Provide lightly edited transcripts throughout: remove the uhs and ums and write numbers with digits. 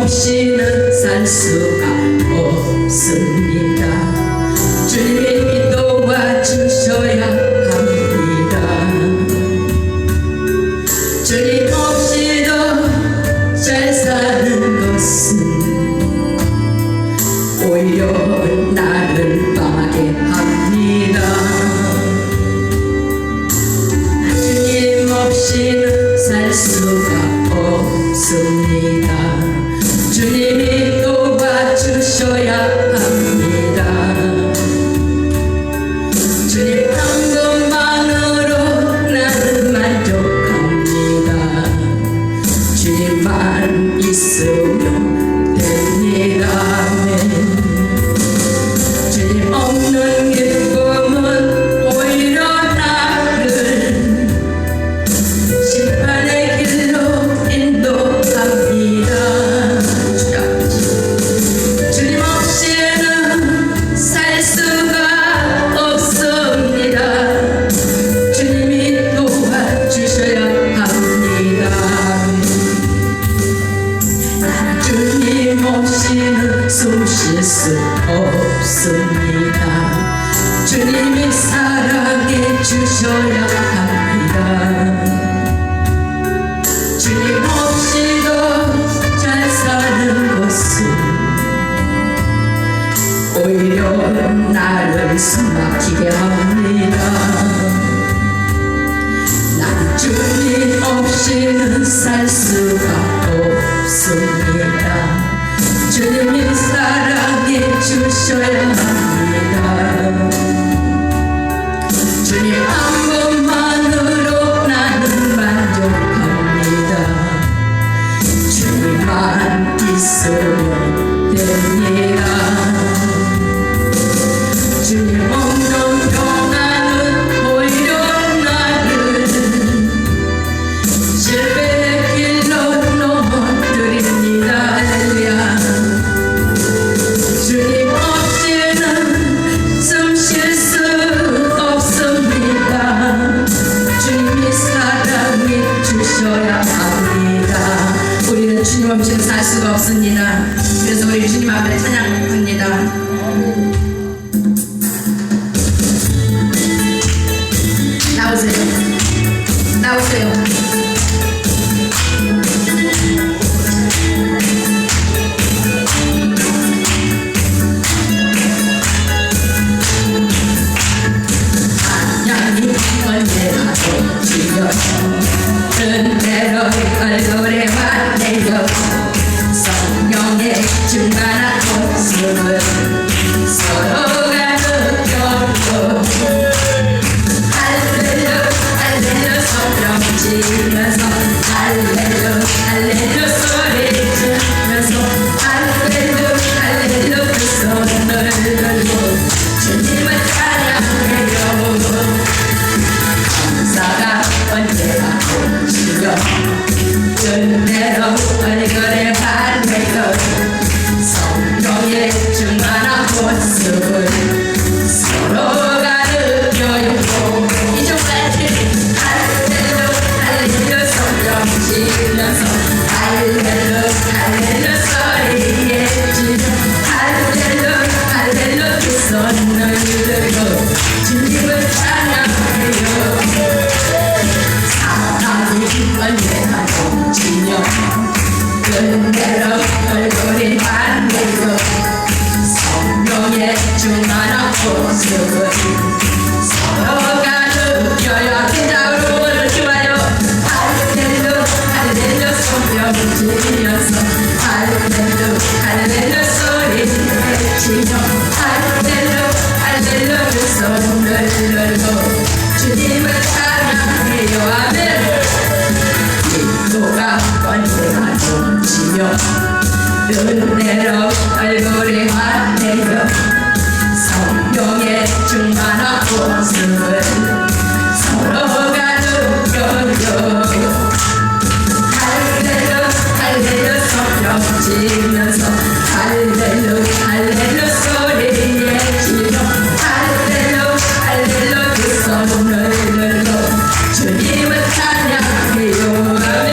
없이는 살 수가 없습니다. 주님이 도와주셔야 합니다. 주님 없이도 잘 사는 것은 오히려 나를 망하게 합니다. 주님 없이는 살 수가 없습니다. 주님이 도와주셔야 합니다. 주님 한 것만으로 나는 만족합니다. 주님만 있으면 됩니다. 주님 없는 기쁨은 오히려 나를 심판의 길로 인도합니다. 주님 없이는 살 수가 없습니다. 주님이 도와주셔야 합니다. 주님 없이는 숨 쉴 수 없습니다. 주님이 사랑해 주셔야 합니다. 주님 없이도 잘 사는 것은 오히려 나를 숨막히게 합니다. 난 주님 없이는 살 수가 없습니다. 주님이 사랑해 주셔야 합니다. 주님 한 번만으로 나는 만족합니다. 주님만 있으면 됩니다. 주님 없는 평안은 오히려 나를 실패의 길로 넘어뜨립니다. 할렐루야. 주님 없이는 숨 쉴 수 없습니다. 주님이 사랑해 주셔야 합니다. 우리는 주님 없이는 살 수가 없습니다. 그래서 우리 주님 앞에 찬양합니다. 나오세요. 나오세요. 하나님 언제라도 주여 은혜로 얼굴에만 내려 성령의 충만한 모습을 서로가 느껴요. 할렐루야 할렐루야 소리 지르면서 할렐루야 할렐루야 소리 지르면서 할렐루야 할렐루야 그 손을 들고 주님을 찬양해요. 감사가 언제나 주여 은혜로 얼굴에 반해요. 성령의 충만한 모습을 서로가 느껴요. 이제 할렐루야 할렐루야 성령 지르면서 할렐루야 할렐루야 소리에 지르 할렐루야 할렐루야 그 손을 들고 주님을 찬양해요. 하나님 언제나 주여 은혜로 얼굴이 반해요. 성령의 충만한 모습을 서로가 느껴야 기다로 오늘 좋아요. 할렐루야 할렐루야 성령 지르면서 할렐루야 할렐루야 소리 지르며 할렐루야 할렐루야 그 손을 들고 주님을 찬양해요. 아멘. 기도가 언제나 넘치며 은혜로 얼굴이 환해요. 성령의 충만한 모습을 서로가 느껴요. 할렐루야 할렐루야 성령 지르면서 할렐루야 할렐루야 소리에 지르며 할렐루야 할렐루야 그 손을 들고 주님을 찬양해요. 아멘.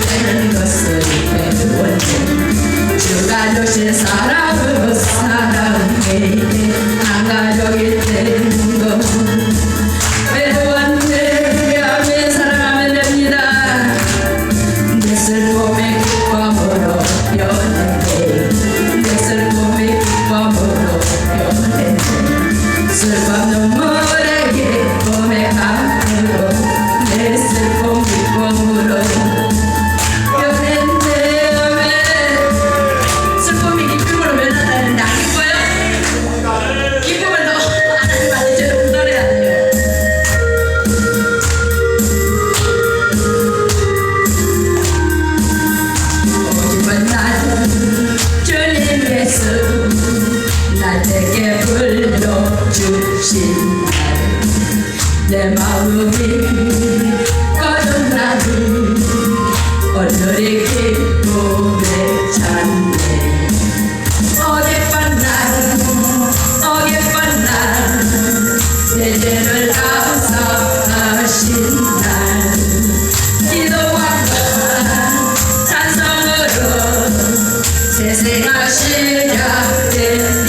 되는 것을 배웠네. 주가 주신 사랑으로 사랑해 한 가족이 되는 것 외로웠네. 아멘. 사랑하면 됩니다. 내 슬픔의 기쁨으로 변해 내 슬픔의 기쁨으로 변해 슬픔 눈물의 기쁨의 강으로 내 슬픔 기쁨으로 변했네. 아멘. 슬픔이 기쁨으로 변한다는데 안 기뻐요? 기쁨을 더 하나님 안에 저를 웃어내야 돼요. 오직은 나는 주님 예수 날 내게 불러주신 내 마음이 거듭나니 오늘이 기쁨에 찬네. 어젯밤 날 내 죄를 감사하신 날 기도와 찬송으로 새 생활 시작된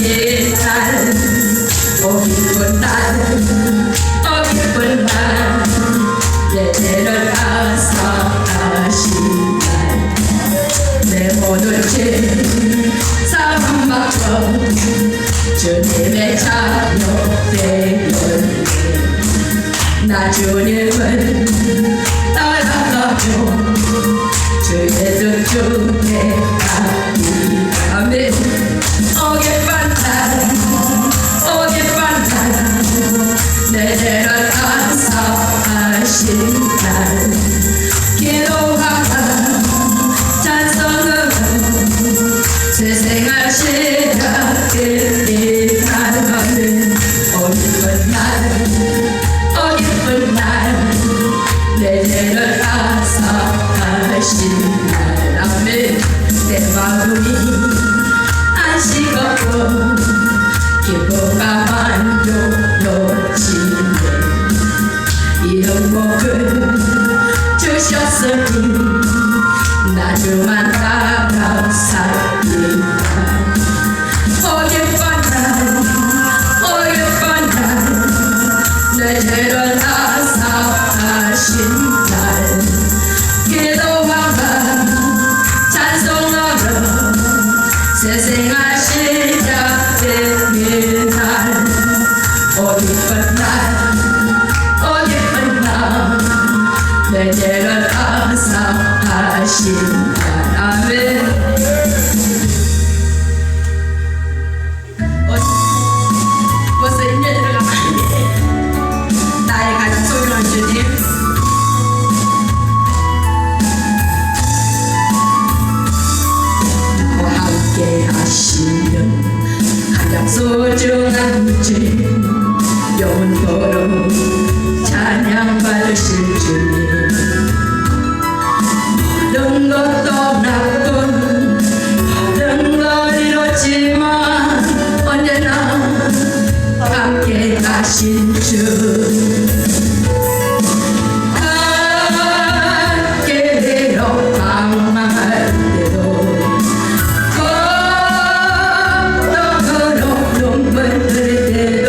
이날 오 기쁜 날 내 죄를 감사하신 날 내 모든 죄 사함받고 주님의 자녀 되었네. 나 주님을 따라가고 주의 뜻 중에 가기. 아멘. 어젯밤 날 내 죄를 감사하신 날 기도하라 찬송으로 새 생활 시작된 이날. 아멘. 어기쁜 날 내 죄를 감사하신 날. 아멘. 내 마음이 안식 없고 기쁨과 만족 넘치네. 이런 복을 주셨으니 나 주만 따라 살리라. 어젯밤 날 내 죄를 감사하신 날 기도하라 찬송하라 새 생활 시작된 이날. 어젯밤 날 내 죄를 감사하신 날. 아멘. 벌써 1년 들어가면 나의 가장 소중한 주님 나와 함께 하시는 가장 소중한 주님 영원토록 찬양받으실 주님. 모든 것 떠났고 모든 걸 잃었지만 언제나 함께 하신 주. 갈 길로 방황할 때도 걷어걸어 눈물 흘릴 때도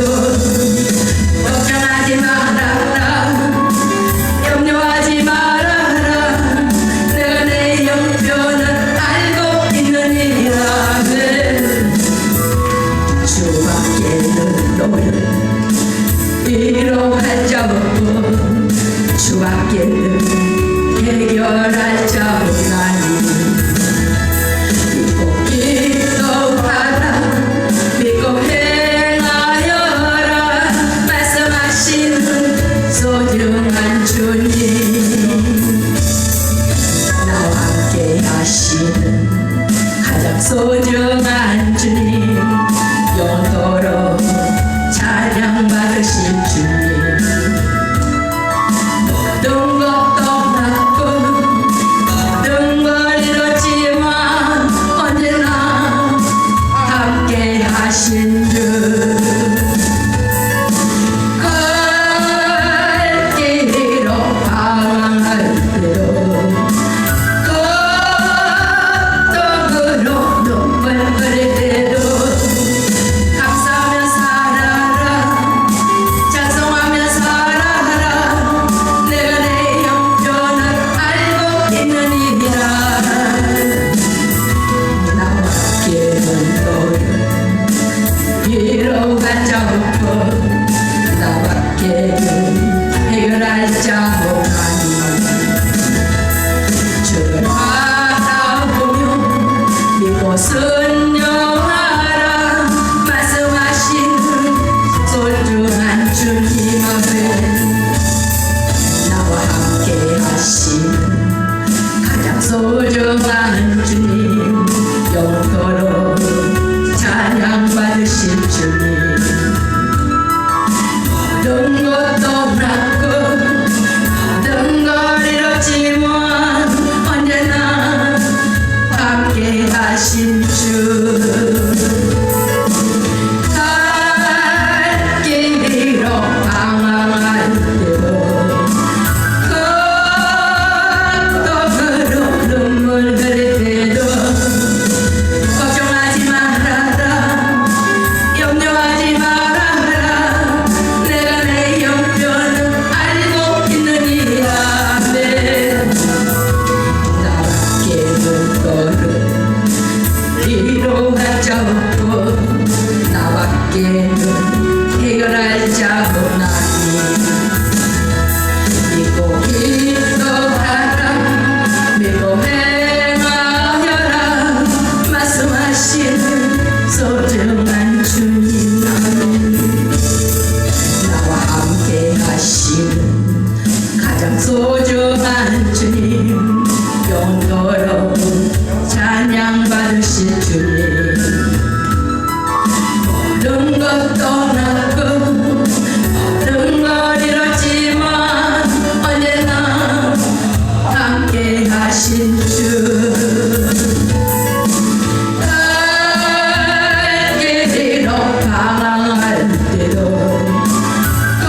걱정하지 말아라 염려하지 말아라 내가 내 형편을 알고 있느니라. 주밖에는 너를 위로할 자 없고 주밖에는 해결할 자 없나니 믿고 기도하라 믿고 행하여라 말씀하시는 소중한 주님. 나와 함께 하시는 가장 소중한 주님 영원토록 찬양받으실 주님. 모든 것 떠났고 모든 걸 잃었지만 언제나 함께 하신 주. 갈 길로 방황할 때도 자 없고 나밖에는 해결할 자 없나니 믿고 기도하라 믿고 행하여라 말씀하시는 소중한 주님 나와 함께 하시는 가장 소중한 주님 영원토록 찬양 받으실 주님 모든 것 떠나고 모든 걸 잃었지만 언제나 함께 하신 주 갈 길이로 방황할 때도 또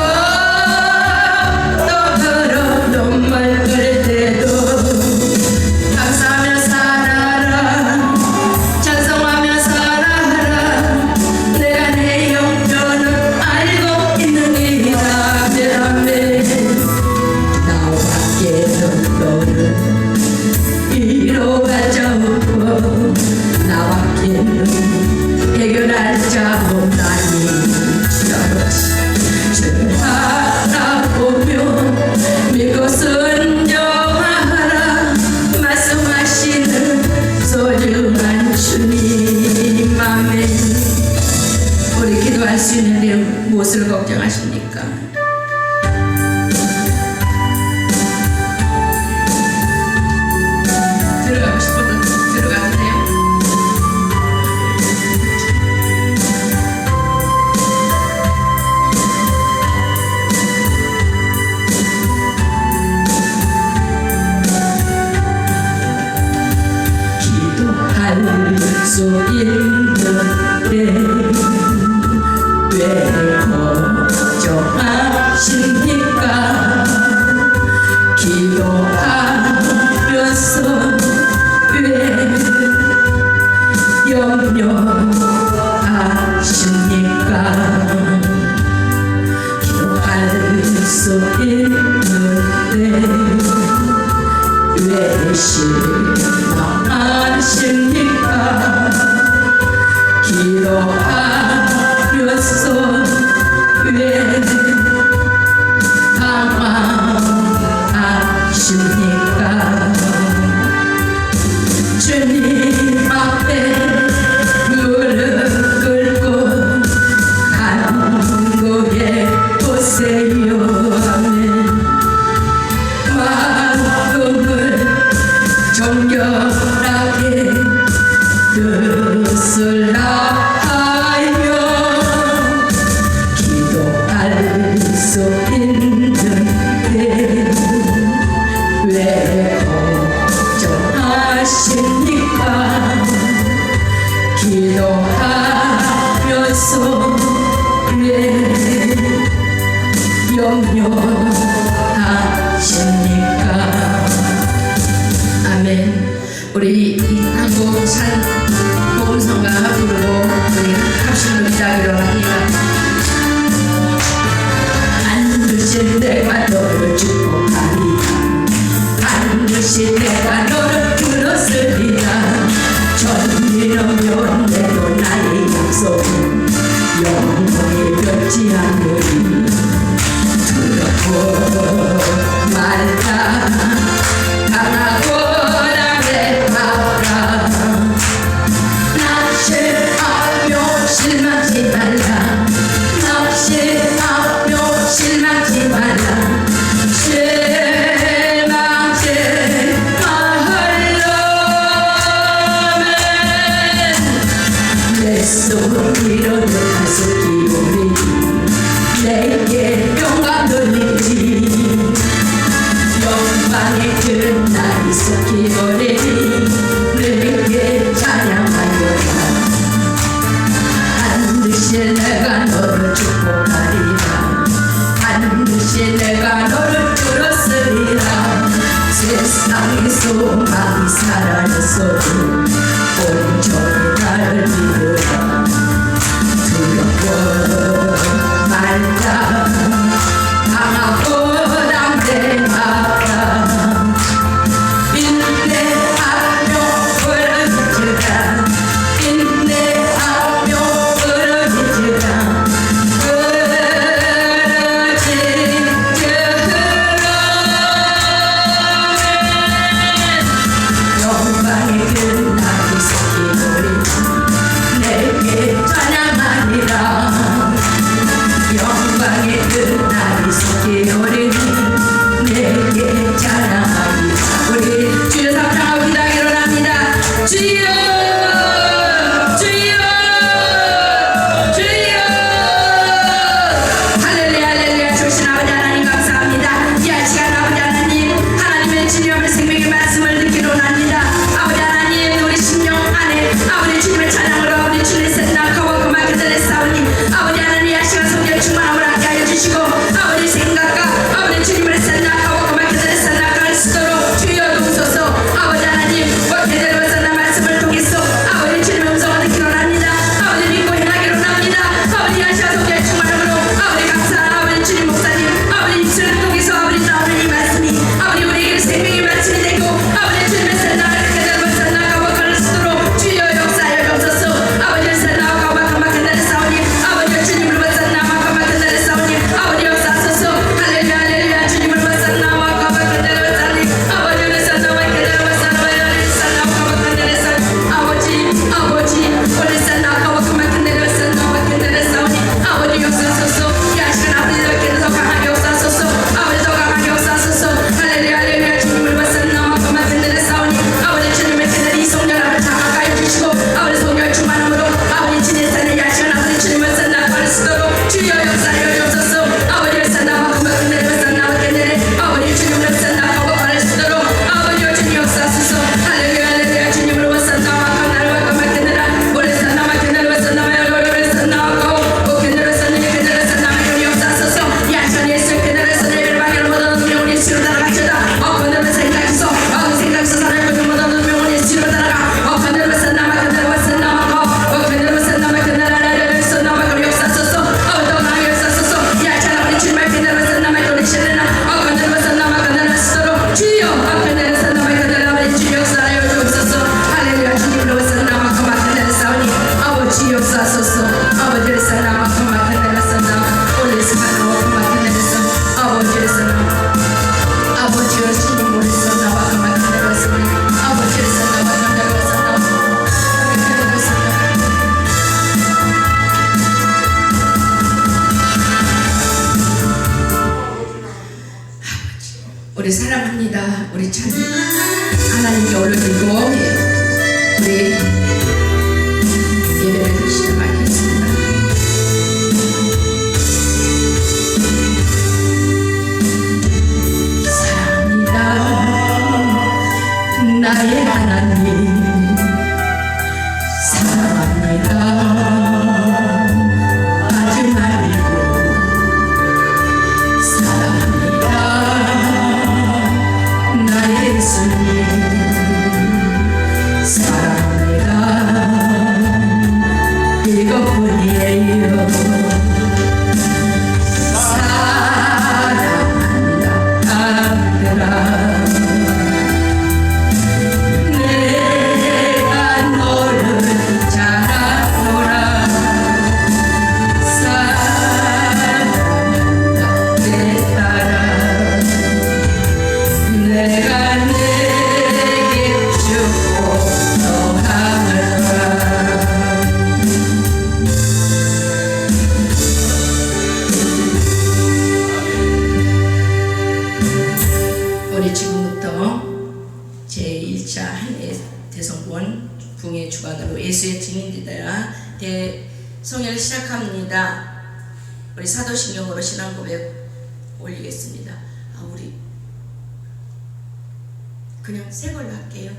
걸어 눈물 끓일 때도 감사하며 살아라 찬송하며 살아라 내가 내 영혼을 알고 있느니라 아멘 나밖에는 너를 위로할 자 없고 나밖에는 해결할 자 없나니 주를 바라보며 믿고 순종하라 말씀하시는 소중한 주님 아멘 우리 기도할 수 있는데 무엇을 걱정하십니까? 들어가고 싶어도 들어가도 돼요? 기도할 수 있는데 왜 걱정하십니까? 기도하면서 왜 염려하십니까? 기도할 수 있는데 왜 실망하십니까? 기도하면서 왜 방황하십니까? 주님 앞에 무릎 꿇고 간구해 보세요 아멘 마음을 정결하게 뜻을 다하여 기도할 수 있는데 왜 걱정하십니까? 기도하면서 왜 염려하십니까? 아멘. 우리 한국 산 복음성가 부르고 우리 합심으로 기도하기로 합니다. 반드시 내가 너를 축복하리라 반드시 내가 너를 들었으리라 전이라면 내도 나의 약속 영원히 변치 않으리 두렵고 말라 강하고 나를 봐라 낙심하며 실망하지 말라 낙심하며 실망하지 말라 실망하지 말라 내 소리로 내 가슴 기울이니 내게 영광 돌리지 영광의 그 날이 속히버리니 내게 찬양하여라 반드시 내가 너를 축복하리라 반드시 내가 너를 들었으리라 세상의 소망이 사라졌어도 온전히 나를 믿으라 두렵고 말라 강하고 담대하라 인내하며 부르짖으라 인내하며 본 부흥의 주관으로 예수의 증인되라 대성회를 시작합니다. 우리 사도신경으로 신앙 고백 올리겠습니다. 우리 그냥 새 걸로 할게요.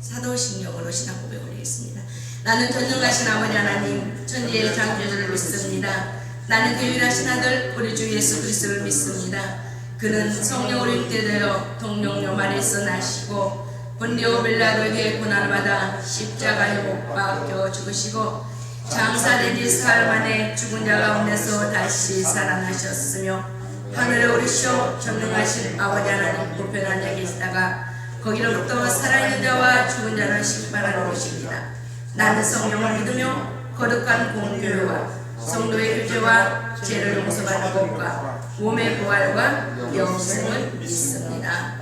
사도신경으로 신앙 고백 올리겠습니다. 나는 전능하신 아버지 하나님 천지의 창조주를 믿습니다. 나는 그 유일하신 아들 우리 주 예수 그리스도를 믿습니다. 그는 성령으로 잉태되어 동정녀 마리에서 나시고 본디오 빌라도에게 고난을 받아 십자가에 못 박혀 죽으시고 장사된 지 사흘 만에 죽은 자 가운데서 다시 살아나셨으며 하늘에 오르시어 전능하신 아버지 하나님 보편한 데 계시다가 거기로부터 살아있는 자와 죽은 자를 심판하러 오십니다. 나는 성령을 믿으며 거룩한 공교회와 성도의 교제와 죄를 용서받는 것과 몸의 부활과 영생을 믿습니다.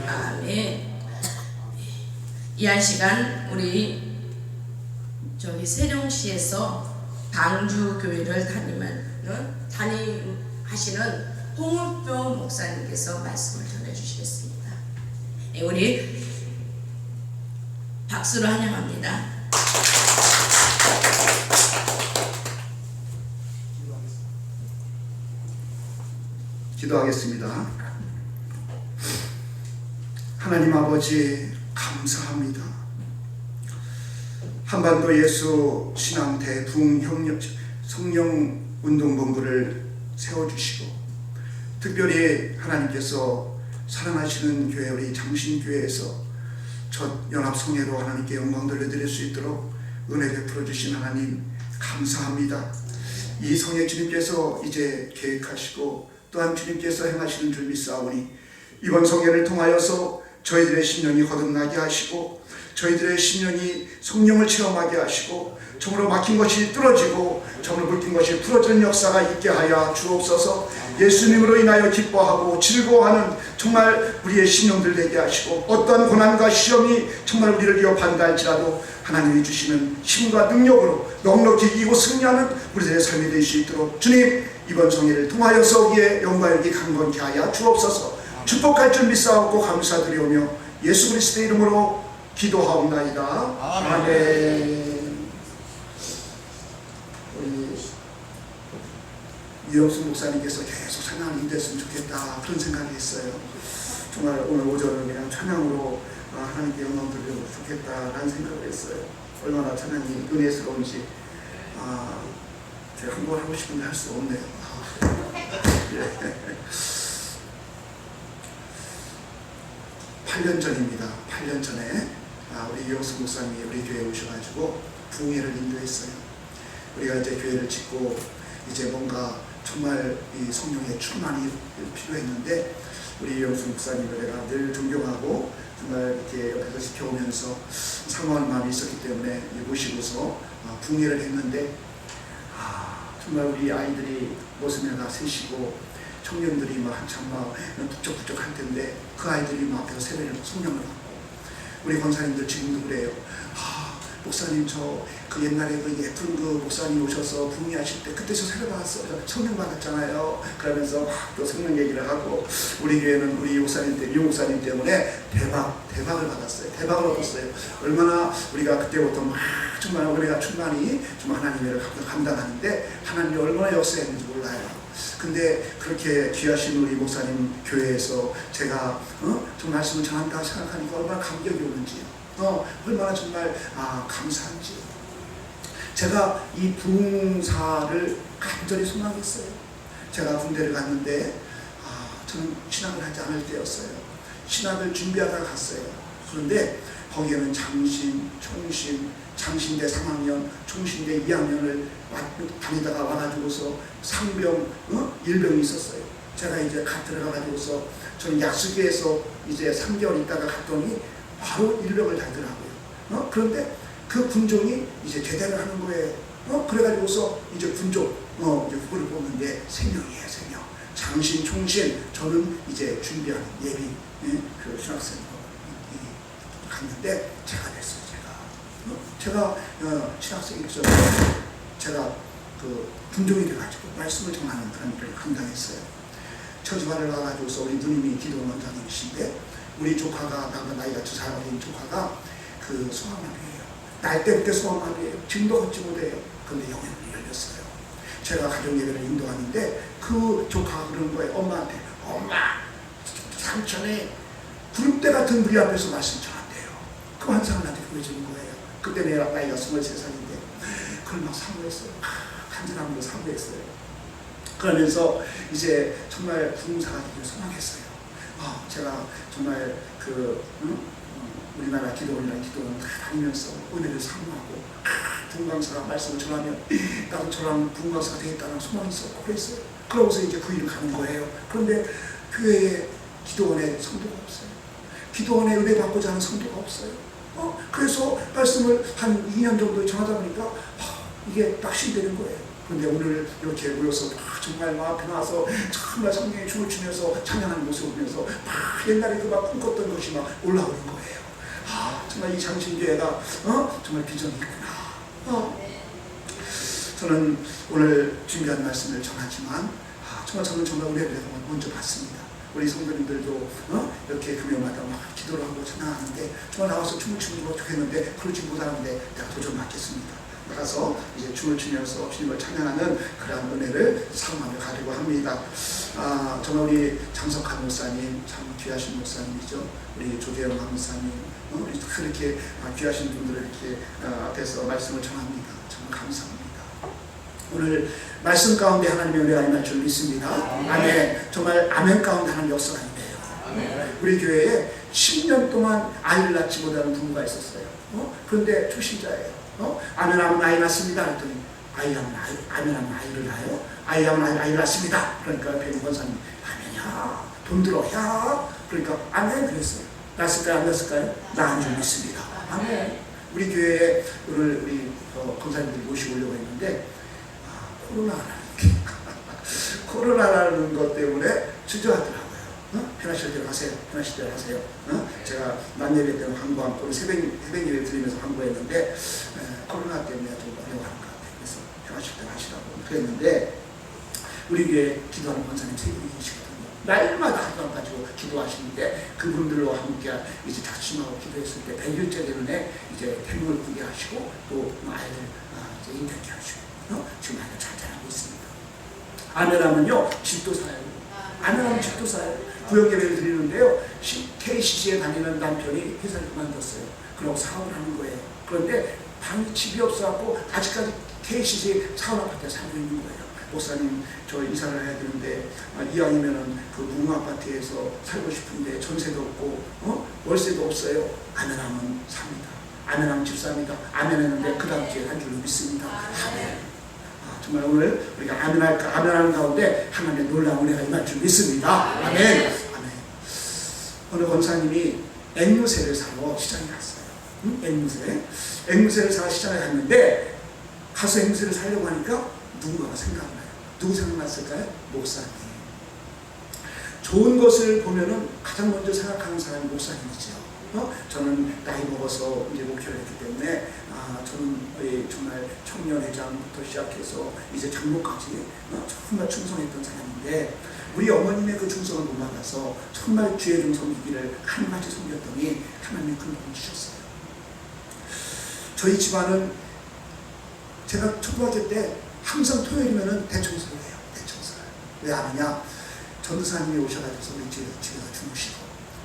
아멘. 이 한 시간 우리 세종시에서 방주교회를 담임하시는 홍울표 목사님께서 말씀을 전해주시겠습니다. 우리 박수로 환영합니다. 기도하겠습니다. 하나님 아버지 감사합니다. 한반도 예수 신앙대 부흥 성령운동본부를 세워주시고 특별히 하나님께서 사랑하시는 교회 우리 장신교회에서 첫 연합성회로 하나님께 영광 돌려드릴 수 있도록 은혜 베풀어 주신 하나님 감사합니다. 이 성회 주님께서 이제 계획하시고 또한 주님께서 행하시는 줄 믿사오니 이번 성회를 통하여서 저희들의 심령이 거듭나게 하시고 저희들의 심령이 성령을 체험하게 하시고 정으로 막힌 것이 뚫어지고 정으로 물낀 것이 풀어지는 역사가 있게 하여 주옵소서. 예수님으로 인하여 기뻐하고 즐거워하는 정말 우리의 심령들 되게 하시고 어떠한 고난과 시험이 정말 우리를 위협한다 할지라도 하나님이 주시는 힘과 능력으로 넉넉히 이기고 승리하는 우리들의 삶이 될 수 있도록 주님 이번 성회를 통하여서 우리의 영광을 강건케 하여 주옵소서. 축복할 줄 믿사옵고 감사드리오며 예수 그리스도의 이름으로 기도하옵나이다. 아멘. 우리 유영수 목사님께서 계속 찬양을 인도했으면 좋겠다 그런 생각이 했어요. 정말 오늘 오전은 그냥 찬양으로 하나님께 영광 드리면 좋겠다라는 생각을 했어요. 얼마나 찬양이 은혜스러운지 제가 한번 하고 싶은데 할 수가 없네요. 예. 8년 전입니다. 8년 전에 우리 유영수 목사님이 우리 교회에 오셔가지고 부흥회를 인도했어요. 우리가 이제 교회를 짓고 이제 뭔가 정말 이 성령의 충만이 필요했는데 우리 유영수 목사님을 내가 늘 존경하고 정말 이렇게 옆에서 지켜오면서 사모하는 마음이 있었기 때문에 모시고서 부흥회를 했는데 정말 우리 아이들이 모습에 다 셋이고 청년들이 막 한참 막 북적북적 할 텐데 그 아이들이 막 앞에서 세례를 성령을 받고 우리 권사님들 지금도 그래요. 목사님 저 그 옛날에 그 예쁜 그 목사님 오셔서 부흥회하실 때 그때 저 세례 받았어요. 성령 받았잖아요. 그러면서 막 또 성령 얘기를 하고 우리 교회는 우리 유 목사님 때문에 대박을 받았어요. 대박을 얻었어요. 얼마나 우리가 그때부터 막 정말 우리가 충만히 좀 하나님의 일을 감당하는데 하나님이 얼마나 역사했는지 몰라요. 근데 그렇게 귀하신 우리 목사님 교회에서 제가 좀 말씀을 전한다 생각하니까 얼마나 감격이 오는지요. 얼마나 정말 감사한지. 제가 이 부흥사를 간절히 소망했어요. 제가 군대를 갔는데 저는 신학을 하지 않을 때였어요. 신학을 준비하다가 갔어요. 그런데 거기에는 장신, 총신, 장신대 3학년, 총신대 2학년을 다니다가 와가지고서 상병, 일병이 있었어요. 제가 이제 들어가가지고서 저는 약수교에서 이제 3개월 있다가 갔더니 바로 일병을 달더라고요. 그런데 그 군종이 이제 제대를 하는 거예요. 그래가지고서 이제 군종, 이제 그거를 뽑는데 3명이에요, 3명. 장신, 총신, 저는 이제 준비하는 예비, 그 신학생으로 갔는데 제가 됐어요, 제가 신학생이었어요. 제가 그 군종이 돼가지고 말씀을 전하는 그런 일을 감당했어요. 처지관을 가가지고서 우리 누님이 기도 원장님이신데 우리 조카가 나이가 2살 어린 조카가 그 소아마비예요. 날 때부터 소아마비예요. 지금도 걷지 못해요. 근데 영향이 열렸어요. 제가 가정 예배를 인도하는데 그 조카가 그런 거예요. 엄마한테 엄마 삼촌이 구름대 같은 우리 앞에서 말씀 전한대요. 그 환상을 나한테 보여주는 거예요. 그때 내 나이가 23살인데 그걸 막 사모했어요. 간절함으로 사모했어요. 그러면서 이제 정말 부흥사가 되기를 소망했어요. 제가 정말 우리나라 기도원이랑 기도원 다 다니면서 은혜를 사모하고 부흥강사가 말씀을 전하면 나도 저랑 부흥강사가 되겠다는 소망이 있었고 그랬어요. 그러고서 이제 그 일을 가는 거예요. 그런데 교회에 기도원에 성도가 없어요. 기도원에 은혜 받고자 하는 성도가 없어요. 그래서 말씀을 한 2년 정도 전하다 보니까 이게 낙심되는 거예요. 그런데 오늘 이렇게 모여서 정말 막 앞에 나와서 정말 성령의 춤을 추면서 찬양하는 모습을 보면서 옛날에 그 막 꿈꿨던 것이 막 올라오는 거예요. 정말 이 장신교회가 정말 비전이 있구나. 저는 오늘 준비한 말씀을 전하지만 정말 저는 정말 은혜를 먼저 받습니다. 우리 성도님들도 이렇게 금요마다 막 기도를 하고 찬양하는데 정말 나와서 춤을 추는 거 좋겠는데 그러지 못하는데 내가 도전 맡겠습니다. 나가서 이제 춤을 추면서 주님을 찬양하는 그러한 은혜를 사모하며 가려고 합니다. 정말 우리 장석한 목사님 참 귀하신 목사님이죠. 우리 조재영 목사님 우리 그렇게 귀하신 분들을 이렇게 앞에서 말씀을 전합니다. 정말 감사합니다. 오늘 말씀 가운데 하나님의 은혜가 임할 줄 믿습니다. 아멘. 정말 아멘 가운데 하나님 역사가 있네요. 우리 교회에 10년 동안 아이를 낳지 못하는 부부가 있었어요. 그런데 초신자예요. 아멘 하면 아이 낳습니다. 그랬더니 아멘 하면 아이를 낳아요. 아이 하면 아이를 낳습니다. 그러니까 옆에 있는 권사님 아멘이야. 돈 들어. 야. 그러니까 아멘 그랬어요. 낳았을까요? 안 낳았을까요? 낳은 줄 믿습니다. 아멘. 우리 교회에 오늘 우리 권사님들 모시고 오려고 했는데 코로나라는 것 때문에 주저하더라고요. 편하실 대로 하세요. 편하실 대로 하세요. 제가 만예배 때는 항구하고 새벽 예배 드리면서 항구했는데 코로나 때문에 좀 어려워하는 것 같아요. 그래서 편하실 대로 하시라고 그랬는데 우리 교회 기도하는 권사님 3분이 계시거든요. 날마다 하루만 가지고 기도하시는데 그분들과 함께 이제 작심하고 기도했을 때 100일째 되는 이제 태국을 꾸게 하시고 또 아이들 이제 인터뷰 하시고 지금 아이들 잘 자라고 있습니다. 아내라면요 집도 사요. 아내라면 집도 사요. 구역예배를 드리는데요 KCC에 다니는 남편이 회사를 그만뒀어요. 그러고 사업을 하는 거예요. 그런데 집이 없어갖고 아직까지 KCC 사원 아파트에 살고 있는 거예요. 목사님 저 이사를 해야 되는데 이왕이면은 그 무궁아파트에서 살고 싶은데 전세도 없고 월세도 없어요. 아멘하면 삽니다. 아멘하면 집 삽니다. 아멘했는데 그 다음 주에 한 줄로 믿습니다. 아멘. 정말 오늘 우리가 아멘하는 가운데 하나님의 놀라운 은혜가 임할 줄 믿습니다. 아멘. 아멘. 어느 권사님이 앵무새를 사러 시장에 갔어요. 앵무새를 사러 시장에 갔는데 가서 앵무새를 사려고 하니까 누군가가 생각나요. 누구 생각났을까요? 목사님. 좋은 것을 보면은 가장 먼저 생각하는 사람이 목사님이죠. 저는 나이 먹어서 이제 목회를 했기 때문에 저는 정말 청년회장부터 시작해서 이제 장로까지 정말 충성했던 사람인데 우리 어머님의 그 충성을 못 막아서 정말 주의 좀 섬기기를 하나님같이 섬겼더니 하나님이 큰 복을 주셨어요. 저희 집안은 제가 초등학교 때 항상 토요일이면은 대청소를 해요. 대청소를. 왜 하느냐? 전도사님이 오셔가지고 우리 집에서 주무시고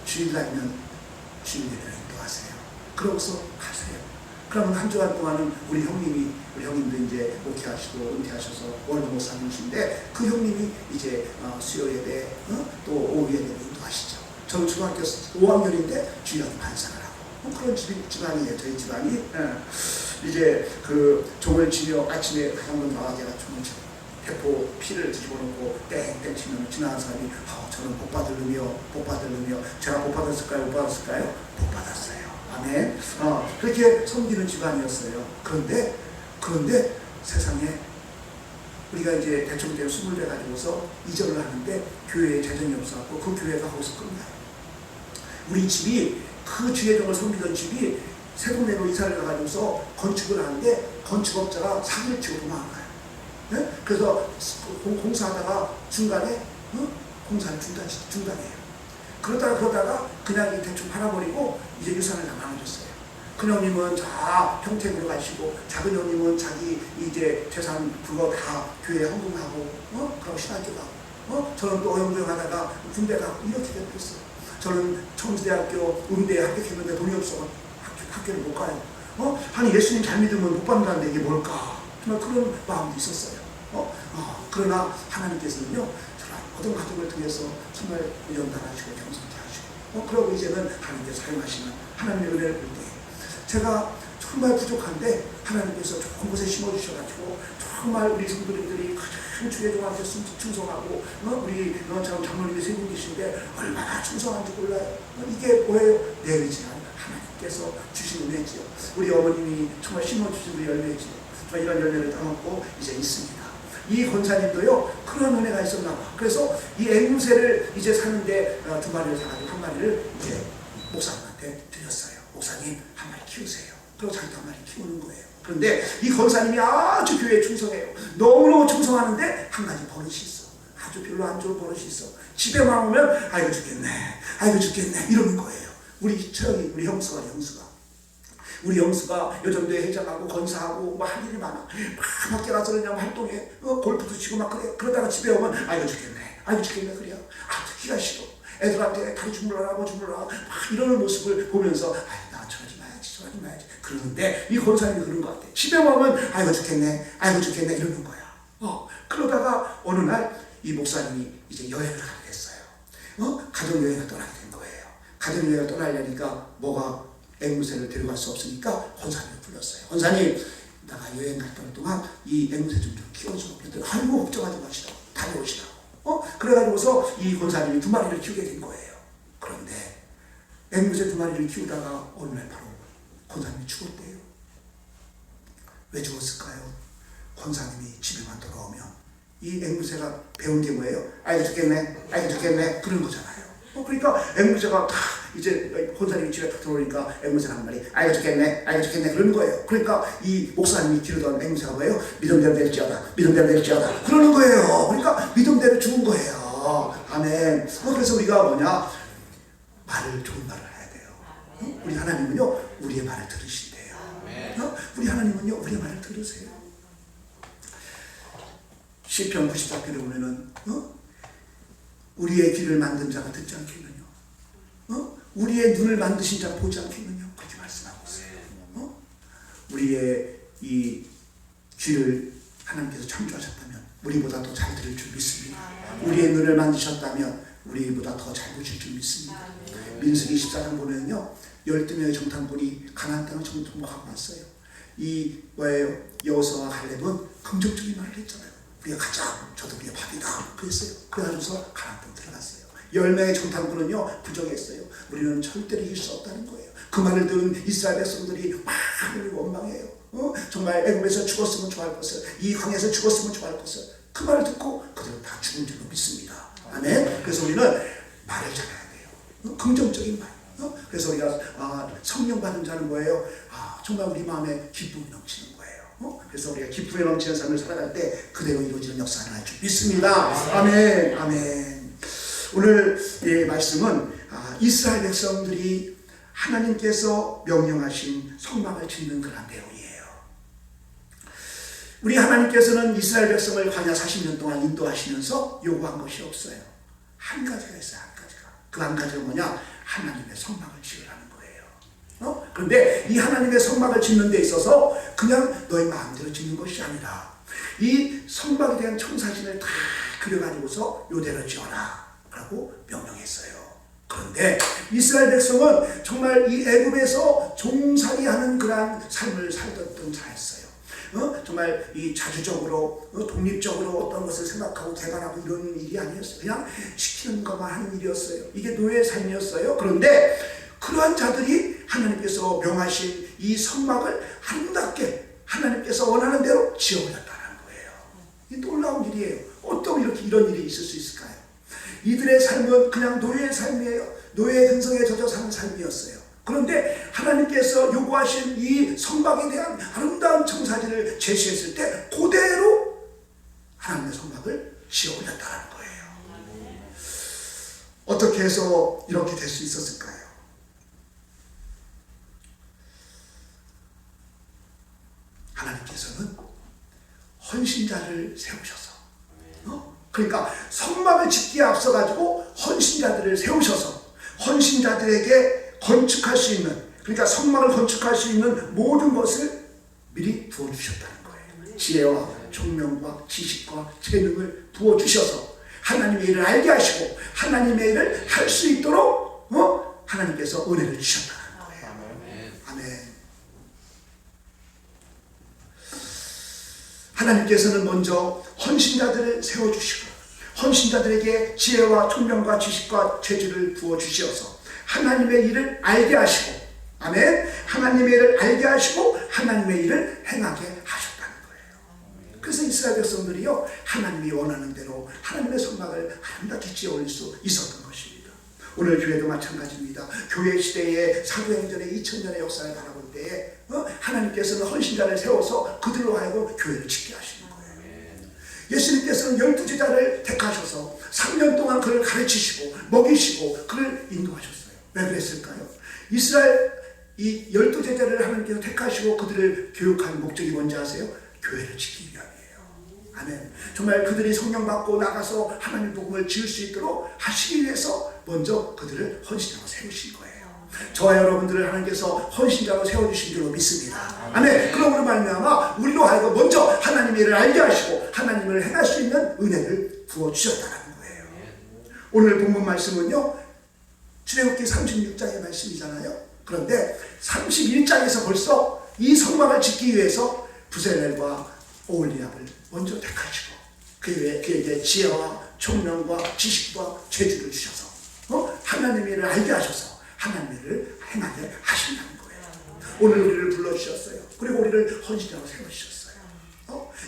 주일날이면 주일예배를 인도하세요. 그러고서 가세요. 그러면 한 주간 동안은 우리 형님도 이제 목회하시고 은퇴하셔서 월드 목사님이신데 그 형님이 이제 수요 예배 또 오후 예배를 인도하시죠. 저는 초등학교 5학년인데 주일날 반상을 하고 그런 집안이에요. 저희 집안이. 이제 그 종을 치며 아침에 한번 나와 제가 종을 치고 대포 피를 뒤집어 놓고 땡땡 치면 지나가는 사람이 저는 복 받을 놈이요. 제가 복 받았을까요? 못 받았을까요? 복 받았어요. 아멘. 그렇게 섬기는 집안이었어요. 그런데 세상에 우리가 이제 대충 때 20대 가지고서 이전을 하는데 교회에 재정이 없어갖고 그 교회가 거기서 끝나요. 우리 집이 그 주예종을 섬기던 집이 새 동네로 이사를 가가지고서 건축을 하는데 건축업자가 사기를 치고 도망가요. 네? 그래서 공사하다가 중간에 공사를 중단해요. 그러다가 그냥 대충 팔아버리고 이제 유산을 다 나눠줬어요. 큰 형님은 다 평택으로 가시고, 작은 형님은 자기 이제 재산 그거 다 교회에 헌금하고, 그러고 신학교 가고, 저는 또 어영부영 하다가 군대 가고 이렇게 됐어요. 저는 청주대학교 음대에 합격했는데 돈이 없어 학교를 못 가요. 아니 예수님 잘 믿으면 못 받는다는데 이게 뭘까? 정말 그런 마음도 있었어요. 그러나 하나님께서는요, 저런 모든 가족을 통해서 정말 연단하시고 겸손케 하시고, 그러고 이제는 하나님께서 사용하시는 하나님의 은혜를 볼 때 제가 정말 부족한데 하나님께서 좋은 곳에 심어주셔가지고 정말 우리 성도님들이 가장 주의 종한테 충성하고, 우리 참 장로님이 세 분 계신데 얼마나 충성한지 몰라요. 이게 뭐예요? 내 의지는 하나님께서 주신 은혜지요. 우리 어머님이 정말 심어주신 우리 열매지요. 이런 열매를 따먹고 이제 있습니다. 이 권사님도요, 그런 은혜가 있었나 봐. 그래서 이 앵무새를 이제 사는데 2마리를 사가지고 1마리를 이제 목사님한테 드렸어요. 목사님, 1마리 키우세요. 그리고 자기도 1마리 키우는 거예요. 그런데 이 권사님이 아주 교회에 충성해요. 너무너무 충성하는데 한 가지 버릇이 있어. 아주 별로 안 좋은 버릇이 있어. 집에만 오면 아이고 죽겠네, 아이고 죽겠네 이러는 거예요. 우리 처형이, 우리 형수가 우리 영수가 요즘도에 회장하고 건사하고 뭐 할 일이 많아. 막 밖에 가서 그냥 활동해. 골프도 치고 막 그래. 그러다가 집에 오면 아이고 죽겠네 그래요. 듣기가 싫어. 애들한테 다리 주물러라 뭐 주물러라 막 이러는 모습을 보면서 나 저러지 마야지 그러는데 이 권사님이 그런 것 같아. 집에 오면 아이고 죽겠네 이러는 거야. 그러다가 어느 날 이 목사님이 이제 여행을 가게 됐어요. 가족여행을 떠나게 된 거예요. 가족여행을 떠나려니까 뭐가 앵무새를 데려갈 수 없으니까 권사님을 불렀어요. 권사님, 나가 여행 갔던 동안 이 앵무새 좀 키워줘. 그랬더니 아이고 걱정하지 마시라고, 다녀오시라고. 그래가지고서 이 권사님이 2마리를 키우게 된 거예요. 그런데 앵무새 2마리를 키우다가 어느 날 바로 권사님이 죽었대요. 왜 죽었을까요? 권사님이 집에만 돌아오면 이 앵무새가 배운 게 뭐예요? 아이고 죽겠네 그런 거잖아요. 그러니까 앵무새가 다 이제 권사님이 집에 딱 들어오니까 앵무새가 한 마리 아이고 죽겠네 그러는 거예요. 그러니까 이 목사님이 기르던 앵무새가 뭐예요? 믿음대로 될지어다 그러는 거예요. 그러니까 믿음대로 죽은 거예요. 아멘. 그래서 우리가 뭐냐, 좋은 말을 해야 돼요. 우리 하나님은요, 우리의 말을 들으신대요. 우리 하나님은요, 우리의 말을 들으세요. 시편 94편에 보면은 우리의 귀를 만든 자가 듣지 않겠느냐, 우리의 눈을 만드신 자가 보지 않겠느냐, 그렇게 말씀하고 있어요. 우리의 이 귀를 하나님께서 창조하셨다면 우리보다 더 잘 들을 줄 믿습니다. 우리의 눈을 만드셨다면 우리보다 더 잘 보실 줄 믿습니다. 민수기 14장 보면요, 12명의 정탐꾼이 가나안 땅을 정탐하고 왔어요. 이 뭐예요? 여호수아와 갈렙은 긍정적인 말을 했잖아요. 우리가 가자, 저도 우리의 밥이다 그랬어요. 그래가지고서 가나안 땅 들어갔어요. 10명의 정탐꾼은요, 부정했어요. 우리는 절대로 이길 수 없다는 거예요. 그 말을 들은 이스라엘 백성들이 막 원망해요. 정말 애굽에서 죽었으면 좋아할 것을, 이 광야에서 죽었으면 좋아할 것을, 그 말을 듣고 그들은 다 죽은 줄로 믿습니다. 아멘. 그래서 우리는 말을 잘해야 돼요. 긍정적인 말. 그래서 우리가 성령 받은 자는 뭐예요? 정말 우리 마음에 기쁨이 넘치는 거예요. 그래서 우리가 기쁨에 넘치는 삶을 살아갈 때 그대로 이루어지는 역사를 할 줄 믿습니다. 아멘. 아멘. 오늘 이 말씀은 이스라엘 백성들이 하나님께서 명령하신 성막을 짓는 그런 내용이에요. 우리 하나님께서는 이스라엘 백성을 광야 40년 동안 인도하시면서 요구한 것이 없어요. 한 가지가 있어요. 한 가지가. 그 한 가지가 뭐냐? 하나님의 성막을 지으라는 거예요. 그런데 이 하나님의 성막을 짓는 데 있어서 그냥 너희 마음대로 짓는 것이 아니라 이 성막에 대한 청사진을 다 그려가지고서 요대로 지어라 라고 명령했어요. 그런데 이스라엘 백성은 정말 이 애굽에서 종살이하는 그러한 삶을 살던 자였어요. 정말 이 자주적으로 독립적으로 어떤 것을 생각하고 개발하고 이런 일이 아니었어요. 그냥 시키는 것만 하는 일이었어요. 이게 노예의 삶이었어요. 그런데 그러한 자들이 하나님께서 명하신 이 성막을 아름답게 하나님께서 원하는 대로 지어올렸다는 거예요. 이 놀라운 일이에요. 어떻게 이런 일이 있을 수 있을까요? 이들의 삶은 그냥 노예의 삶이에요. 노예의 근성에 젖어 사는 삶이었어요. 그런데 하나님께서 요구하신 이 성막에 대한 아름다운 청사진을 제시했을 때 그대로 하나님의 성막을 지어 올렸다는 거예요. 어떻게 해서 이렇게 될 수 있었을까요? 하나님께서는 헌신자를 세우셔서, 그러니까 성막을 짓기에 앞서가지고 헌신자들을 세우셔서 헌신자들에게 건축할 수 있는, 그러니까 성막을 건축할 수 있는 모든 것을 미리 부어주셨다는 거예요. 지혜와 총명과 지식과 재능을 부어주셔서 하나님의 일을 알게 하시고 하나님의 일을 할 수 있도록 하나님께서 은혜를 주셨다는 거예요. 아멘. 하나님께서는 먼저 헌신자들을 세워주시고 헌신자들에게 지혜와 총명과 지식과 재주를 부어주셔서 하나님의 일을 알게 하시고, 아멘, 하나님의 일을 알게 하시고 하나님의 일을 행하게 하셨다는 거예요. 그래서 이스라엘 백성들이요, 하나님이 원하는 대로 하나님의 성막을 아름답게 지어 올릴 수 있었던 것입니다. 오늘 교회도 마찬가지입니다. 교회 시대의 사도행전의 2000년의 역사를 바라볼 때에 하나님께서는 헌신자를 세워서 그들로 하여금 교회를 짓게 하시는 거예요. 예수님께서는 12제자를 택하셔서 3년 동안 그를 가르치시고 먹이시고 그를 인도하셨어요. 왜 그랬을까요? 이스라엘 이 12제자를 하나님께서 택하시고 그들을 교육한 목적이 뭔지 아세요? 교회를 짓기 위함이에요. 아멘. 정말 그들이 성령 받고 나가서 하나님 복음을 지을 수 있도록 하시기 위해서 먼저 그들을 헌신자로 세우신 거예요. 저와 여러분들을 하나님께서 헌신자로 세워주신 줄로 믿습니다. 아멘. 그러므로 말미암아 우리로 하여금 먼저 하나님의 일을 알게 하시고 하나님을 행할 수 있는 은혜를 부어주셨다는 거예요. 오늘 본문 말씀은요, 출애굽기 36장의 말씀이잖아요. 그런데 31장에서 벌써 이 성막을 짓기 위해서 부셀렐과 오홀리압을 먼저 택하시고 그에게 지혜와 총명과 지식과 재주를 주셔서 하나님의 일을 알게 하셔서 하나님의 일을 행하게 하신다는 거예요. 오늘 우리를 불러주셨어요. 그리고 우리를 헌신자로 세워주셨어요.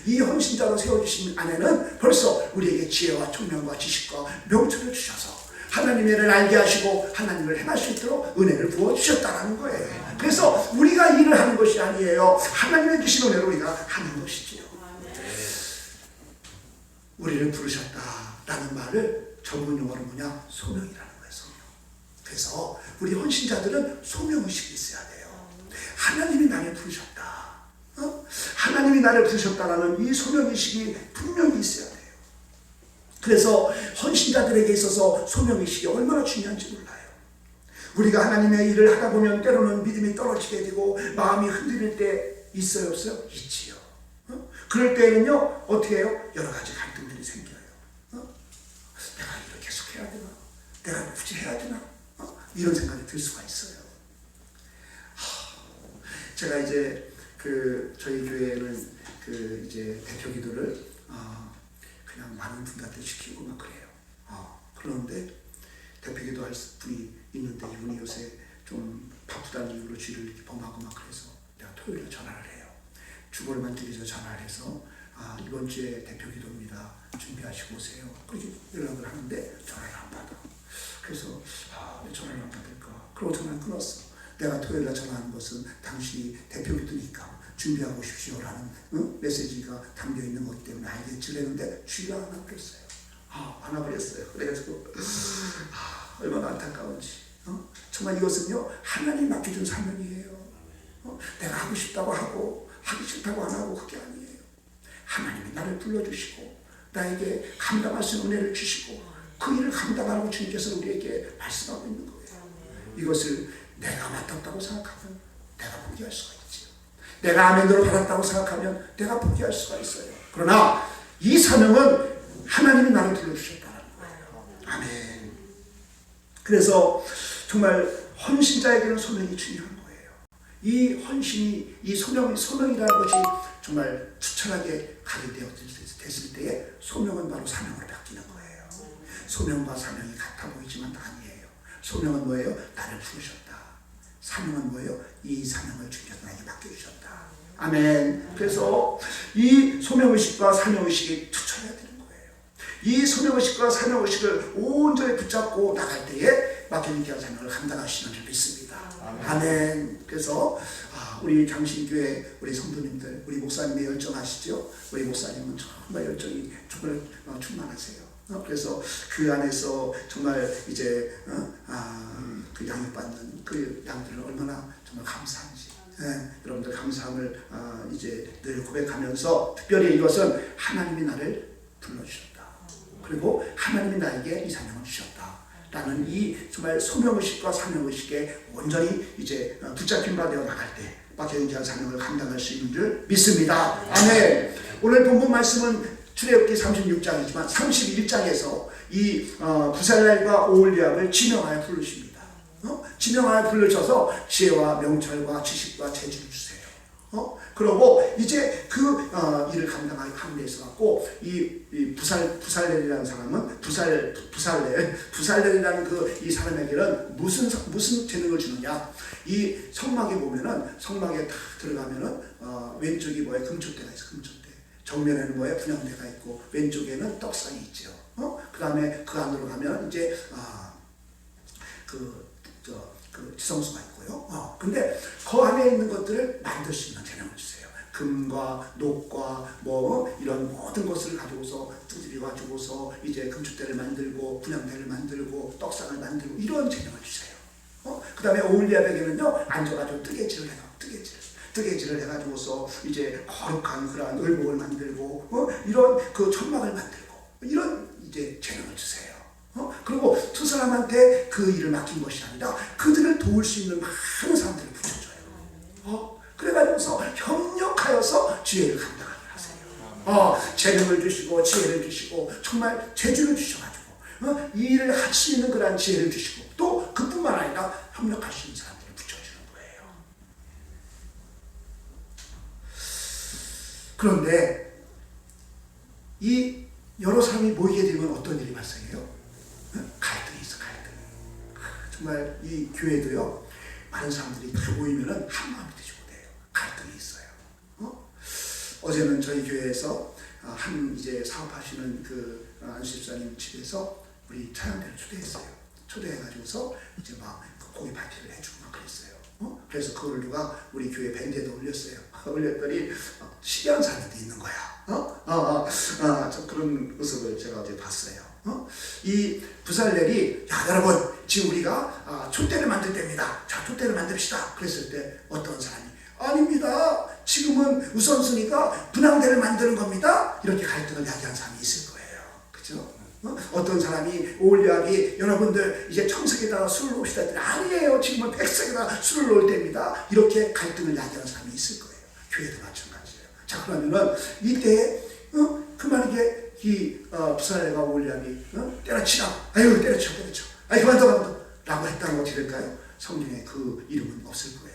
이 헌신자로 세워주신 안에는 벌써 우리에게 지혜와 총명과 지식과 명철을 주셔서 하나님의 일을 알게 하시고 하나님을 행할 수 있도록 은혜를 부어주셨다는 거예요. 그래서 우리가 일을 하는 것이 아니에요. 하나님의 주신 은혜로 우리가 하는 것이지요. 우리를 부르셨다라는 말을 전문 용어로 뭐냐? 소명이라는 거예요. 소명. 그래서 우리 헌신자들은 소명의식이 있어야 돼요. 하나님이 나를 부르셨다. 하나님이 나를 부르셨다라는 이 소명의식이 분명히 있어야 돼요. 그래서 헌신자들에게 있어서 소명의식이 얼마나 중요한지 몰라요. 우리가 하나님의 일을 하다 보면 때로는 믿음이 떨어지게 되고 마음이 흔들릴 때 있어요, 없어요? 있지요. 그럴 때는요, 어떻게 해요? 여러 가지 갈등들이 생겨요. 내가 일을 계속 해야 되나? 내가 굳이 해야 되나? 이런 생각이 들 수가 있어요. 제가 이제 저희 교회는 이제 대표 기도를 그냥 많은 분들한테 시키고 막 그래요. 그런데 대표 기도할 분이 있는데 이분이 요새 좀 바쁘다는 이유로 쥐를 범하고 막 그래서 내가 토요일에 전화를 해요. 주보를 드리서 전화를 해서 이번 주에 대표 기도입니다. 준비하시고 오세요. 그렇게 연락을 하는데 전화를 안 받아. 그래서 왜 전화를 안 받을까? 그러고 전화를 끊었어. 내가 토요일에 전화하는 것은 당신이 대표 기도니까 준비하고 오십시오라는 메시지가 담겨있는 것 때문에 알겠지 그랬는데 쥐가 안 와버렸어요. 안 와버렸어요. 그래가지고 얼마나 안타까운지. 정말 이것은요, 하나님 맡겨준 사명이에요. 내가 하고 싶다고 하고 하기 싫다고 안 하고 그게 아니에요. 하나님이 나를 불러주시고 나에게 감당할 수 있는 은혜를 주시고 그 일을 감당하라고 주님께서 우리에게 말씀하고 있는 거예요. 이것을 내가 맡았다고 생각하면 내가 포기할 수가 있죠. 내가 아멘으로 받았다고 생각하면 내가 포기할 수가 있어요. 그러나 이 사명은 하나님이 나를 불러주셨다는 거예요. 아멘. 그래서 정말 헌신자에게는 소명이 중요한 거예요. 이 헌신이, 이 소명이라는 것이 정말 추천하게 가게 됐을 때에 소명은 바로 사명으로 바뀌는 거예요. 소명과 사명이 같아 보이지만 아니에요. 소명은 뭐예요? 나를 부르셨다. 사명은 뭐예요? 이 사명을 주님께서 나에게 맡겨주셨다. 아멘. 그래서 이 소명의식과 사명의식이 투철해야 되는 거예요. 이 소명의식과 사명의식을 온전히 붙잡고 나갈 때에 맡겨진 귀한 사명을 감당하시는 줄 믿습니다. 아멘. 그래서 우리 장신교회 우리 성도님들, 우리 목사님의 열정 아시죠? 우리 목사님은 정말 열정이 정말 충만하세요. 그래서 그 안에서 정말 이제 그 양육받는 그 양들은 얼마나 정말 감사한지, 여러분들 감사함을 이제 늘 고백하면서, 특별히 이것은 하나님이 나를 불러주셨다, 그리고 하나님이 나에게 이 사명을 주셨다 라는 이 정말 소명의식과 사명의식에 온전히 이제 붙잡힌 바 되어 나갈 때 맡겨진 사명을 감당할 수 있는 줄 믿습니다. 아멘. 오늘 본문 말씀은 출애굽기 36장이지만 31장에서 이 부살렐과 오홀리압을 지명하여 부르십니다. 지명하여 불러셔서 지혜와 명철과 지식과 재주를 주세요. 그러고 이제 그 일을 감당하기 함대에서 갖고 이 부살렐이라는 사람은 부살렐이라는 그 이 사람에게는 무슨 재능을 주느냐? 이 성막에 보면은, 성막에 딱 들어가면은 왼쪽이 뭐에 금촛대가 있어, 금촛대. 정면에는 뭐에 분향대가 있고 왼쪽에는 떡상이 있죠. 그 다음에 그 안으로 가면 이제 그 지성소가 있고요. 근데 그 안에 있는 것들을 만들 수 있는 재능을 주세요. 금과 녹과 뭐 이런 모든 것을 가지고서 두드려 가지고서 이제 금축대를 만들고 분향대를 만들고 떡상을 만들고 이런 재능을 주세요. 그 다음에 오홀리압에게는요, 앉아가지고 뜨개질을 해가지고서 이제 거룩한 그러한 의복을 만들고 이런 그 천막을 만들고 이런 이제 재능을 주세요. 그리고 두 사람한테 그 일을 맡긴 것이 아니라 그들을 도울 수 있는 많은 사람들을 붙여줘요. 그래가지고서 협력하여서 지혜를 감당하게 하세요. 재능을 주시고 지혜를 주시고 정말 재주를 주셔가지고 이 일을 할 수 있는 그런 지혜를 주시고 또 그뿐만 아니라 협력할 수 있는 사람들을 붙여주는 거예요. 그런데 이 여러 사람이 모이게 되면 어떤 일이 발생해요? 갈등이 있어, 갈등. 정말 이 교회도요, 많은 사람들이 다 모이면은 한 마음이 되지 못해요. 갈등이 있어요. 어제는 저희 교회에서 한 이제 사업하시는 그 안수집사님 집에서 우리 차양대를 초대했어요. 초대해가지고서 이제 막 고기 파티를 해주고 막 그랬어요. 그래서 그걸 누가 우리 교회 밴드에도 올렸어요. 올렸더니 시기한 사람도 있는 거야. 그런 모습을 제가 어제 봤어요. 이 부살렐이, 야 여러분 지금 우리가 촛대를 만들 때입니다. 자 촛대를 만듭시다. 그랬을 때 어떤 사람이, 아닙니다. 지금은 우선순위가 분향대를 만드는 겁니다. 이렇게 갈등을 야기한 사람이 있을 거예요. 그죠? 어떤 사람이 오홀리압이 여러분들 이제 청석에다가 술을 놓읍시다 했더니, 아니에요. 지금은 백석에다가 술을 놓을 때입니다. 이렇게 갈등을 야기하는 사람이 있을 거예요. 교회도 마찬가지예요. 자 그러면은 이때 그만하게 이 부살렐과 오홀리압이 때려치라. 아유 때려쳐. 아유 그만둬 라고 했다면 어떻게 될까요? 성령의 그 이름은 없을 거예요.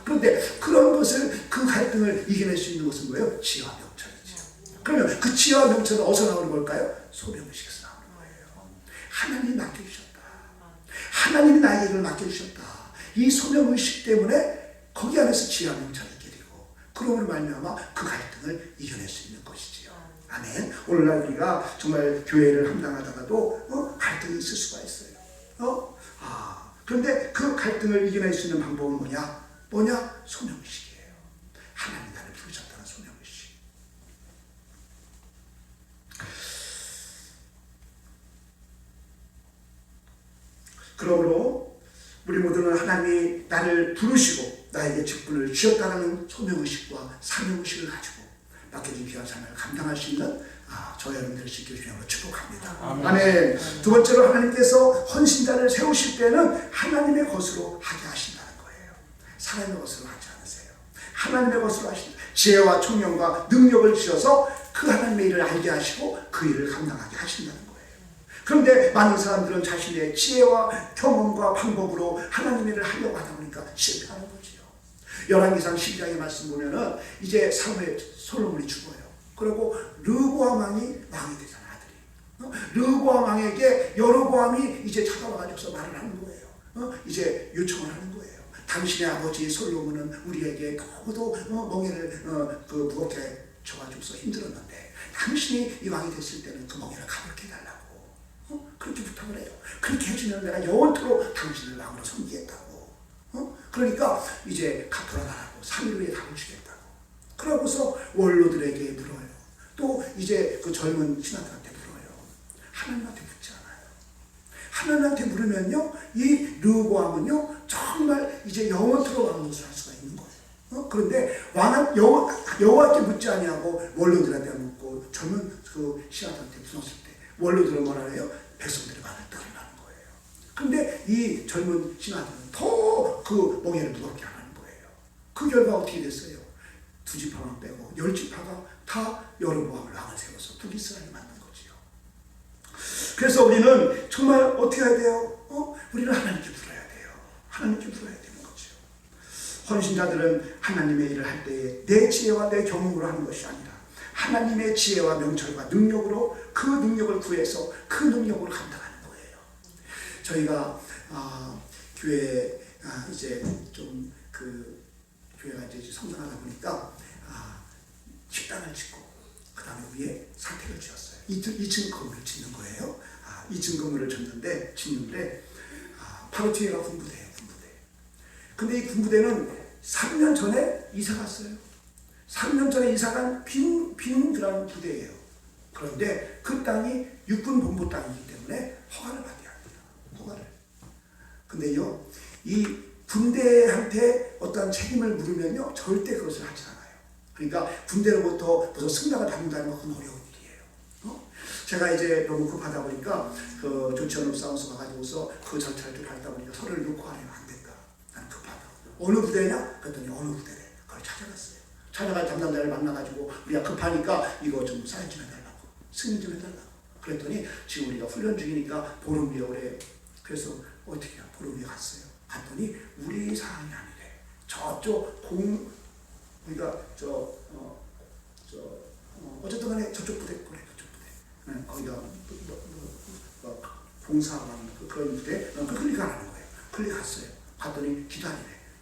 그런데 그런 것을, 그 갈등을 이겨낼 수 있는 것은 뭐예요? 지혜와 명철이죠. 그러면 그 지혜와 명철은 어디서 나오는 걸까요? 소명의식에서 나오는 거예요. 하나님이 맡겨주셨다. 하나님이 나에게 이걸 맡겨주셨다. 이 소명의식 때문에 거기 안에서 지혜와 명철이 있게 되고, 그러므로 말미암아 그 갈등을 이겨낼 수 있는 것이지요. 아멘. 오늘날 우리가 정말 교회를 감당하다가도 갈등이 있을 수가 있어요. 그런데 그 갈등을 이겨낼 수 있는 방법은 뭐냐? 소명의식이에요. 하나님 나를 부르셨다는 소명의식. 그러므로 우리 모두는 하나님이 나를 부르시고 나에게 직분을 주셨다는 소명의식과 사명의식을 가지고 맡겨진 귀한 삶을 감당할 수 있는 저와 여러분들을 지켜 주시는 축복합니다. 아멘. 두 번째로 하나님께서 헌신자를 세우실 때는 하나님의 것으로 하게 하신다는 거예요. 사람의 것으로 하지 않으세요. 하나님의 것으로 하신다. 지혜와 총명과 능력을 주셔서 그 하나님의 일을 알게 하시고 그 일을 감당하게 하신다는 거예요. 그런데 많은 사람들은 자신의 지혜와 경험과 방법으로 하나님의 일을 하려고 하다 보니까 실패하는 거지요. 열왕기상 12장의 말씀 보면은 이제 사무엘 솔로몬이 죽어요. 그리고 르호보암 왕이 왕이 되잖아, 아들이. 르호보암 왕에게 여로보암이 이제 찾아와가지고서 말을 하는 거예요. 이제 요청을 하는 거예요. 당신의 아버지 솔로몬은 우리에게 너무도 멍에를 무겁게 쳐가지고서 힘들었는데 당신이 이 왕이 됐을 때는 그 멍에를 가볍게 해달라고 그렇게 부탁을 해요. 그렇게 해주면 내가 영원토록 당신을 왕으로 섬기겠다고. 그러니까 이제 갚으라고 3일 후에 답을 주겠다고. 그러고서 원로들에게 물어요. 또 이제 그 젊은 신하들한테 물어요. 하나님한테 묻지 않아요. 하나님한테 물으면요, 이 르호보암은요 정말 이제 영원토록 왕 노릇을 할 수가 있는 거예요. 그런데 왕은 여호와께 묻지 아니하고 원로들한테 묻고 젊은 그 신하들한테 묻었을 때 원로들은 뭐라 해요? 백성들이 많을 따르라는 거예요. 근데 이 젊은 신하들은 더 그 멍에를 무겁게 하는 거예요. 그 결과 어떻게 됐어요? 두 지파만 빼고 10지파가 다 여로보암을 왕을 세워서 북이스라엘을 만든 거지요. 그래서 우리는 정말 어떻게 해야 돼요? 우리는 하나님께 물어야 돼요. 하나님께 물어야 되는 거죠. 헌신자들은 하나님의 일을 할 때에 내 지혜와 내 경험으로 하는 것이 아니라 하나님의 지혜와 명철과 능력으로 그 능력을 구해서 그 능력으로 감당하는 거예요. 저희가 교회 이제 좀 그 교회가 이제 성장하다 보니까 식당을 짓고 그 다음에 위에 사택을 지었어요. 2층 건물을 짓는 거예요. 2층 건물을 짓는데 바로 뒤에가 군부대예요. 군부대. 근데 이 군부대는 3년 전에 이사 갔어요. 3년 전에 이사 간 빈 그런 부대예요. 그런데 그 땅이 육군 본부 땅이기 때문에 허가를 받아야 합니다. 허가를. 근데요, 이 군대한테 어떤 책임을 물으면요, 절대 그것을 하지 않아요. 그러니까 군대로부터 무슨 승낙을 받는다는 건 어려운 일이에요. 제가 이제 너무 급하다 보니까 그 좋지 않은 싸움서 가가지고서 그 절차를 좀 밟다 보니까 서류를 놓고 하면 안 된다. 나는 급하다. 어느 부대냐? 그랬더니 어느 부대래. 그걸 찾아갔어요. 찾아가 담당자를 만나가지고 우리가 급하니까 이거 좀 사인 좀 해달라고, 승인 좀 해달라고. 그랬더니 지금 우리가 훈련 중이니까 보름 뒤에 오래. 그래서 어떻게 해요? 보름 뒤에 갔어요. 갔더니 우리 사항이 아니래. 저쪽 우리가 어쨌든 간에 저쪽 부대 그래. 저쪽 부대. 거기가 공사하는 그런 부대. 클릭하라는 거예요. 클릭했어요. 갔더니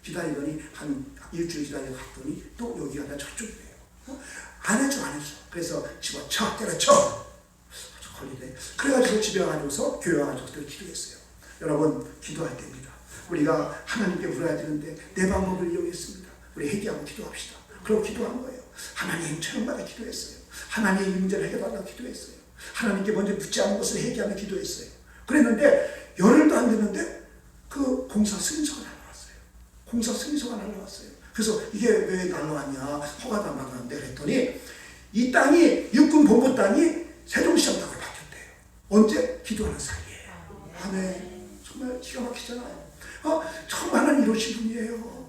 기다리더니 한 일주일 기다리고 갔더니 또 여기가 다 저쪽이래요. 안 해줘. 그래서 집어쳐 때려쳐. 걸리네. 그래가지고 집에 와가지고서 교회 와가지고 기도했어요. 여러분, 기도할 때입니다. 우리가 하나님께 물어야 되는데 내 방법을 이용했습니다. 우리 회개하고 기도합시다. 그러고 기도한 거예요. 하나님 처음마다 기도했어요. 하나님의 문제를 해결하려고 기도했어요. 하나님께 먼저 묻지 않은 것을 회개하며 기도했어요. 그랬는데 열흘도 안 됐는데 그 공사 승인서가 날라왔어요. 그래서 이게 왜 날라왔냐, 허가도 안 받았는데 그랬더니 이 땅이 육군 본부 땅이 세종시장 땅으로 바뀌었대요. 언제? 기도하는 사이에요. 아멘. 정말 기가 막히잖아요. 정말 하나님 이러신 분이에요.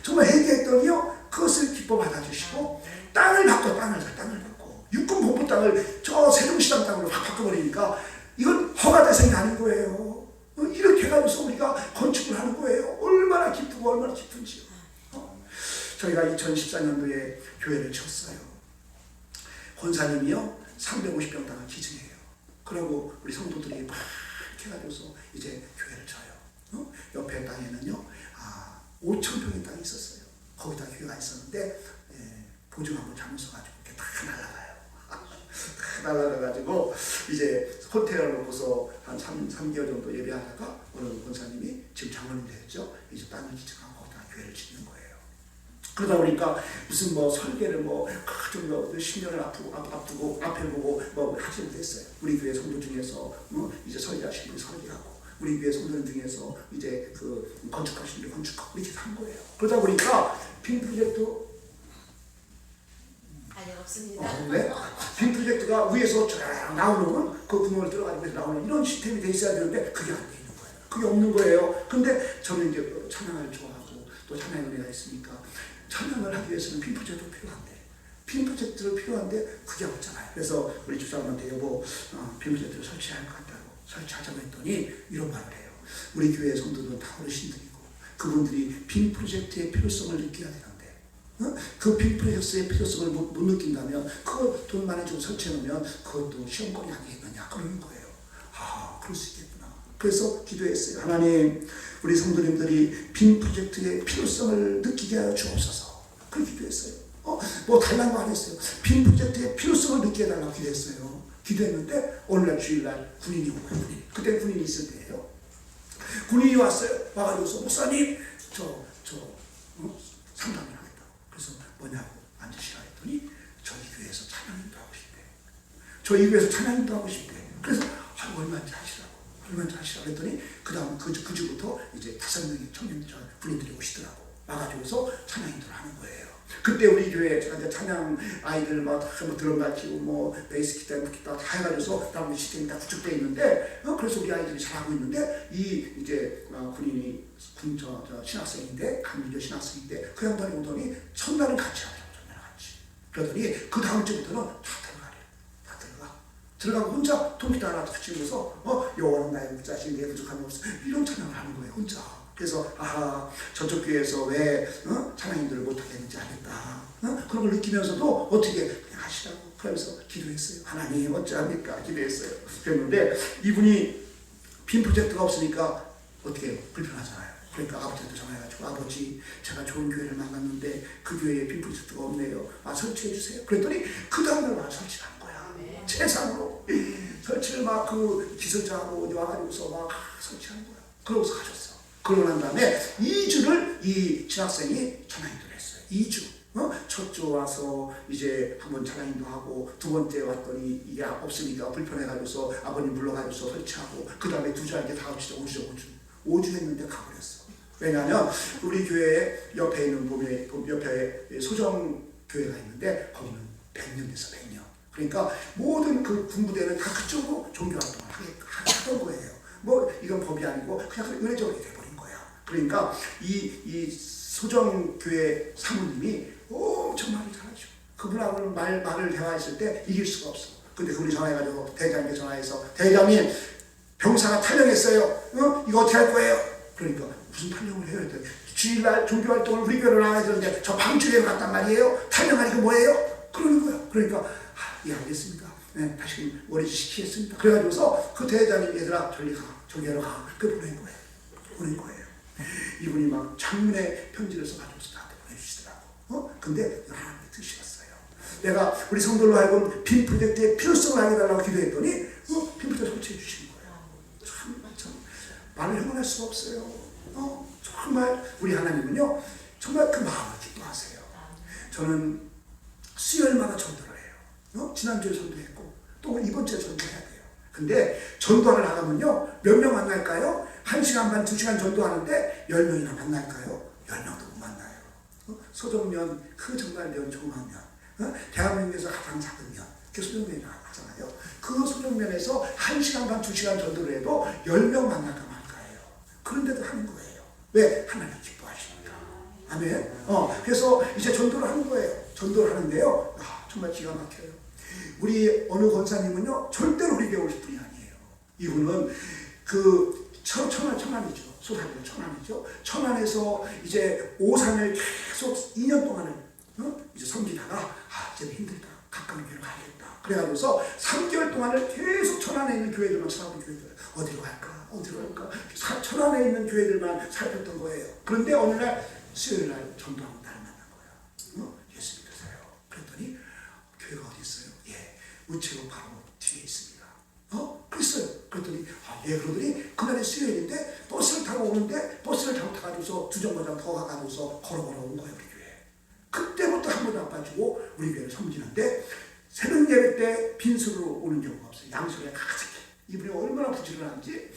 정말 회개했더니요, 그것을 기뻐 받아주시고 땅을 바꿔 육군 본부 땅을 저 세종시장 땅으로 확 바꿔버리니까 이건 허가 대상이 아닌 거예요. 이렇게 해가지고서 우리가 건축을 하는 거예요. 얼마나 기쁘고 얼마나 기쁜지요. 저희가 2014년도에 교회를 쳤어요. 권사님이요 350평 땅을 기증해요. 그리고 우리 성도들이 막 해가지고서 이제 교회를 쳐요. 옆에 땅에는요 5,000평의 땅이 있었어요. 거기다 교회가 있었는데 보증 한번 잘못 써가지고 이렇게 다 날아가요. 날아가가지고 이제 호텔을 놓고서 한 3개월 정도 예배하다가 어느 권사님이 지금 장로님 되었죠. 이제 땅을 기증하고 거기다 교회를 짓는 거예요. 그러다 보니까 무슨 설계를 좀 몇십 년을 앞두고 앞에 보고 하지 못했어요. 우리 교회 성도 중에서 이제 설계하신 분이 설계하고 우리 교회 성도들 중에서 이제 그 건축하신 분이 건축하고 이렇게 한 거예요. 그러다 보니까 빔 프로젝트 없습니다. 네? 빔 프로젝트가 위에서 쫙 나오는 그 구멍을 들어가지고 나오는 이런 시스템이 돼 있어야 되는데 그게 안 돼 있는 거예요. 그게 없는 거예요. 근데 저는 이제 찬양을 좋아하고 또 찬양의 은혜가 있으니까 찬양을 하기 위해서는 빔 프로젝트가 필요한데 빔 프로젝트가 필요한데 그게 없잖아요. 그래서 우리 집사람한테 여보 빔 프로젝트를 설치해야 할 것 같다고 설치하자고 했더니 이런 말을 해요. 우리 교회 성도들은 다 어르신들이고 그분들이 빔 프로젝트의 필요성을 느껴야 되는데 그 빔 프로젝트의 필요성을 못 느낀다면 그 돈 많이 주고 설치해놓으면 그것도 시험거리 아니겠느냐 그러는 거예요. 그럴 수 있겠구나. 그래서 기도했어요. 하나님, 우리 성도님들이 빔 프로젝트의 필요성을 느끼게 하여 주옵소서. 그렇게 기도했어요. 달라는 거 안 했어요. 빔 프로젝트의 필요성을 느끼게 해달라고 기도했어요. 기도했는데 어느날 주일날 군인이 온 거예요. 그때 군인이 있을 때예요. 군인이 왔어요. 와가지고서 목사님 상담을 하겠다고. 그래서 뭐냐고 앉으시라 했더니 저희 교회에서 찬양인도 하고 싶대. 저희 교회에서 찬양인도 하고 싶대. 그래서 얼마인지 하시라고 그랬더니 그 다음 그 주부터 이제 5명의 청년 군인들이 오시더라고. 와가지고서 찬양인들을 하는 거예요. 그때 우리 교회 제가 이제 찬양 아이들 막 드럼 맞히고 뭐 베이스 기타 다 해가지고서 나머지 시스템이 다 구축되어 있는데 그래서 우리 아이들이 잘하고 있는데 이 이제 군인이 신학생인데 감리교 신학생인데 그 양반이 오더니 첫날은 같이 하더라고. 첫날 같이. 그러더니 그 다음 주부터는 다 들어가고 혼자 통기타 하나 탁 치면서 여호와는 나의 목자신 내 부족함이 없어 이런 찬양을 하는 거예요. 혼자. 그래서 저쪽 교회에서 왜 찬양인들을 못하게 했는지 알겠다. 그런 걸 느끼면서도 어떻게 그냥 하시라고 그러면서 기도했어요. 하나님 어찌합니까? 기도했어요. 그랬는데 이분이 빔 프로젝트가 없으니까 어떻게 불편하잖아요. 그러니까 아버지한테 전화해가지고 아버지 제가 좋은 교회를 만났는데 그 교회에 빔 프로젝트가 없네요. 설치해 주세요. 그랬더니 그 다음날 와 설치를 한 거야. 최상으로 설치를 막 그 기술자하고 와가지고서 막 설치하는 거야. 그러고서 가셨어. 그러고 난 다음에 2주를 이 신학생이 찬양인도를 했어요. 2주. 첫 주 와서 이제 한번 찬양인도 하고 두 번째 왔더니 이게 없으니까 불편해가지고서 아버님 불러가지고서 설치하고 그 다음에 2주 이제 다음 주죠. 5주 했는데 가버렸어. 왜냐하면 우리 교회 옆에 있는 옆에 소정교회가 있는데 거기는 100년 됐어. 100년. 그러니까 모든 그 군부대는 다 그쪽으로 종교활동을 하던 거예요. 뭐 이건 법이 아니고 그냥 은혜적으로 돼버린 거야. 그러니까 이 소정교회 사모님이 엄청 말을 잘하죠. 그분하고는 말을 대화했을 때 이길 수가 없어. 근데 그분이 전화해가지고 대장님께 전화해서 대장님 병사가 탈영했어요. 이거 어떻게 할 거예요? 그러니까 무슨 탈영을 해요? 그랬더니 주일날 종교활동을 우리 교회로 나가야 되는데 저 방주에 갔단 말이에요. 탈영하니까 뭐예요? 그러는 거야. 그러니까 예 알겠습니다. 네, 다시 머리 시키겠습니다. 그래가지고서 그 대장님 얘들아 저리 가. 저기로 가. 그 보낸 거예요. 이분이 막 장문의 편지를 써가지고서 나한테 보내주시더라고. 근데 하나님의 뜻이었어요. 내가 우리 성도로 하여금 빔 프로젝트의 필요성을 알게 달라고 기도했더니 빔 프로젝트 설치해 주시는 거예요. 참 말을 형언할 수가 없어요. 정말 우리 하나님은요 정말 그 마음을 기뻐하세요. 저는 수요일마다 전도를 해요. 지난주에 전도했고 또 이번 주에 전도해야 돼요. 근데 전도하러 나가면요 몇 명 만날까요? 1시간 반, 2시간 전도하는데 10명이나 만날까요? 10명도 못 만나요. 소정면, 그 정말 면 조그만 면, 대한민국에서 가장 작은 면, 그게 소정면이라고 하잖아요. 그 소정면에서 1시간 반, 2시간 전도를 해도 10명 만날까 말까예요. 그런데도 하는 거예요. 왜? 하나님 기뻐하시니까. 아멘. 그래서 이제 전도를 하는 거예요. 전도를 하는데요. 정말 기가 막혀요. 우리 어느 권사님은요, 절대로 우리 교회 오실 분이 아니에요. 이분은 천안이죠. 소사교 천안이죠. 천안에서 이제 오산을 계속 2년 동안을 이제 섬기다가 이제 힘들다. 가까운 교회를 가야겠다. 그래가지고서 3개월 동안을 계속 천안에 있는 교회들만 찾아본 교회들 어디로 갈까? 천안에 있는 교회들만 살폈던 거예요. 그런데 어느 날 수요일 날 전도하고 나를 만난 거야. 예수 믿으세요. 그랬더니 교회가 어디 있어요? 예, 우체국 바로 뒤에 있습니다. 그랬어요. 그랬더니 예, 그러더니 그날이 수요일인데 버스를 타고 오는데 버스를 잘못타가지고서 2정거장 더 가가지고서 걸어 온 거예요. 우리 교회. 그때부터 한 번도 안 빠지고 우리 교회를 섬기는데 새벽 예배 때 빈술로 오는 경우가 없어요. 양손에 가득해. 이분이 얼마나 부지런한지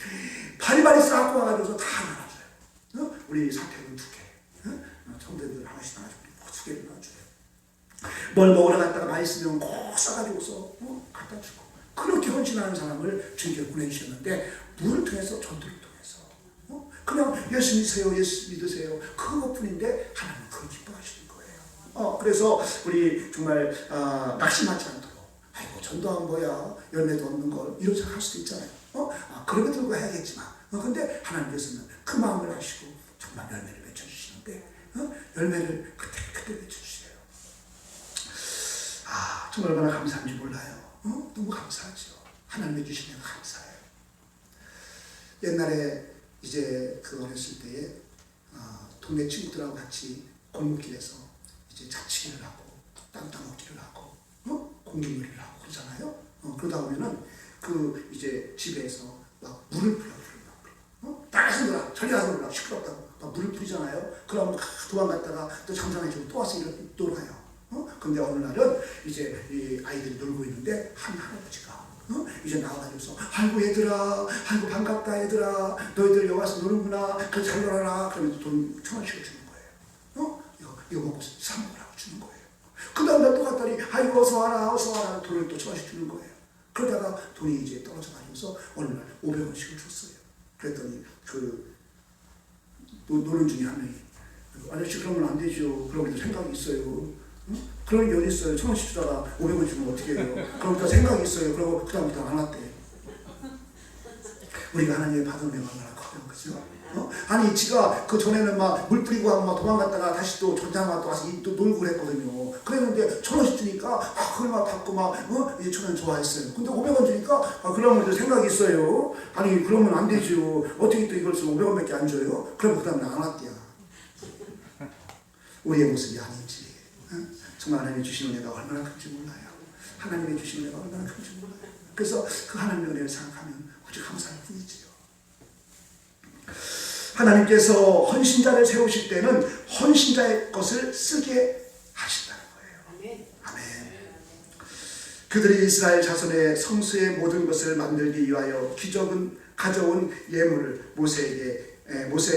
바리바리 쌓고 와가지고서 다 나눠줘요. 우리 사택은 2개, 정대들 하나씩 나눠주고 2개를 나눠줘요. 뭘 먹으러 갔다가 맛있으면 꼭 싸가지고서 갖다 주고. 그렇게 헌신하는 사람을 주님께 보내주셨는데 물을 통해서 전도를 통해서 그냥 예수 믿으세요, 예수 믿으세요 그것뿐인데 하나님은 그걸 기뻐하시는 거예요. 그래서 우리 정말 낙심하지 않도록 아이고 전도한 거야 열매도 없는 걸 이런 생각할 수도 있잖아요. 그럼에도 들고 해야겠지만 근데 하나님께서는 그 마음을 아시고 정말 열매를 맺혀주시는데 열매를 그때 맺혀주세요. 정말 얼마나 감사한지 몰라요. 너무 감사하죠. 하나님의 주시면 감사해요. 옛날에 이제 어렸을 때에 동네 친구들하고 같이 골목길에서 이제 자취를 하고 땅 따먹기를 하고 공기놀이를 하고 그러잖아요. 그러다 보면은 그 이제 집에서 막 물을 뿌려 나가서 놀아 저리 가서 놀아 시끄럽다고 막 물을 뿌리잖아요. 그러면 도망갔다가 또 잠잠해지고 또 와서 놀아요. 근데 어느 날은 이제 이 아이들이 놀고 있는데 한 할아버지가 이제 나와가지고서 아이고 얘들아, 아이고 반갑다 얘들아, 너희들 여기 와서 노는구나, 그래 잘 놀아라. 그러면서 돈 1,000원씩을 주는 거예요. 이거 먹고 사 먹으라고 주는 거예요. 그 다음 날 또 갔더니 아이고 어서 와라 어서 와라, 돈을 또 1,000원씩 주는 거예요. 그러다가 돈이 이제 떨어져 가지고서 어느 날 500원씩을 줬어요. 그랬더니 그 노는 중에 한 명이 아저씨 그러면 안 되죠. 그러면 생각이 있어요. 그런 게 어디 있어요. 1,000원씩 주다가 500원 주면 어떻게 해요? 그러니까 생각이 있어요. 그러고 그 다음부터 안 왔대. 우리가 하나님의 받은 은혜가 얼마나 커요, 그죠? 아니 지가 그 전에는 막 물 뿌리고 하면 막 도망갔다가 다시 또 전장만 또 와서 또 놀고 그랬거든요. 그랬는데 1,000원씩 주니까 그걸 막 받고 막 이제 1,000원 좋아했어요. 근데 500원 주니까 그러면 이제 생각이 있어요. 아니 그러면 안 되죠. 어떻게 또 이걸 500원밖에 안 줘요? 그럼 그 다음에 안 왔대요. 우리의 모습이 아닌지. 정말 하나님이 주신 은혜가 얼마나 큰지 몰라요. 하나님이 주신 은혜가 얼마나 큰지 몰라요. 그래서 그 하나님의 은혜를 생각하면 오직 감사할 뿐이지요. 하나님께서 헌신자를 세우실 때는 헌신자의 것을 쓰게 하신다는 거예요. 아멘. 그들이 이스라엘 자손의 성수의 모든 것을 만들기 위하여 기적은 가져온 예물을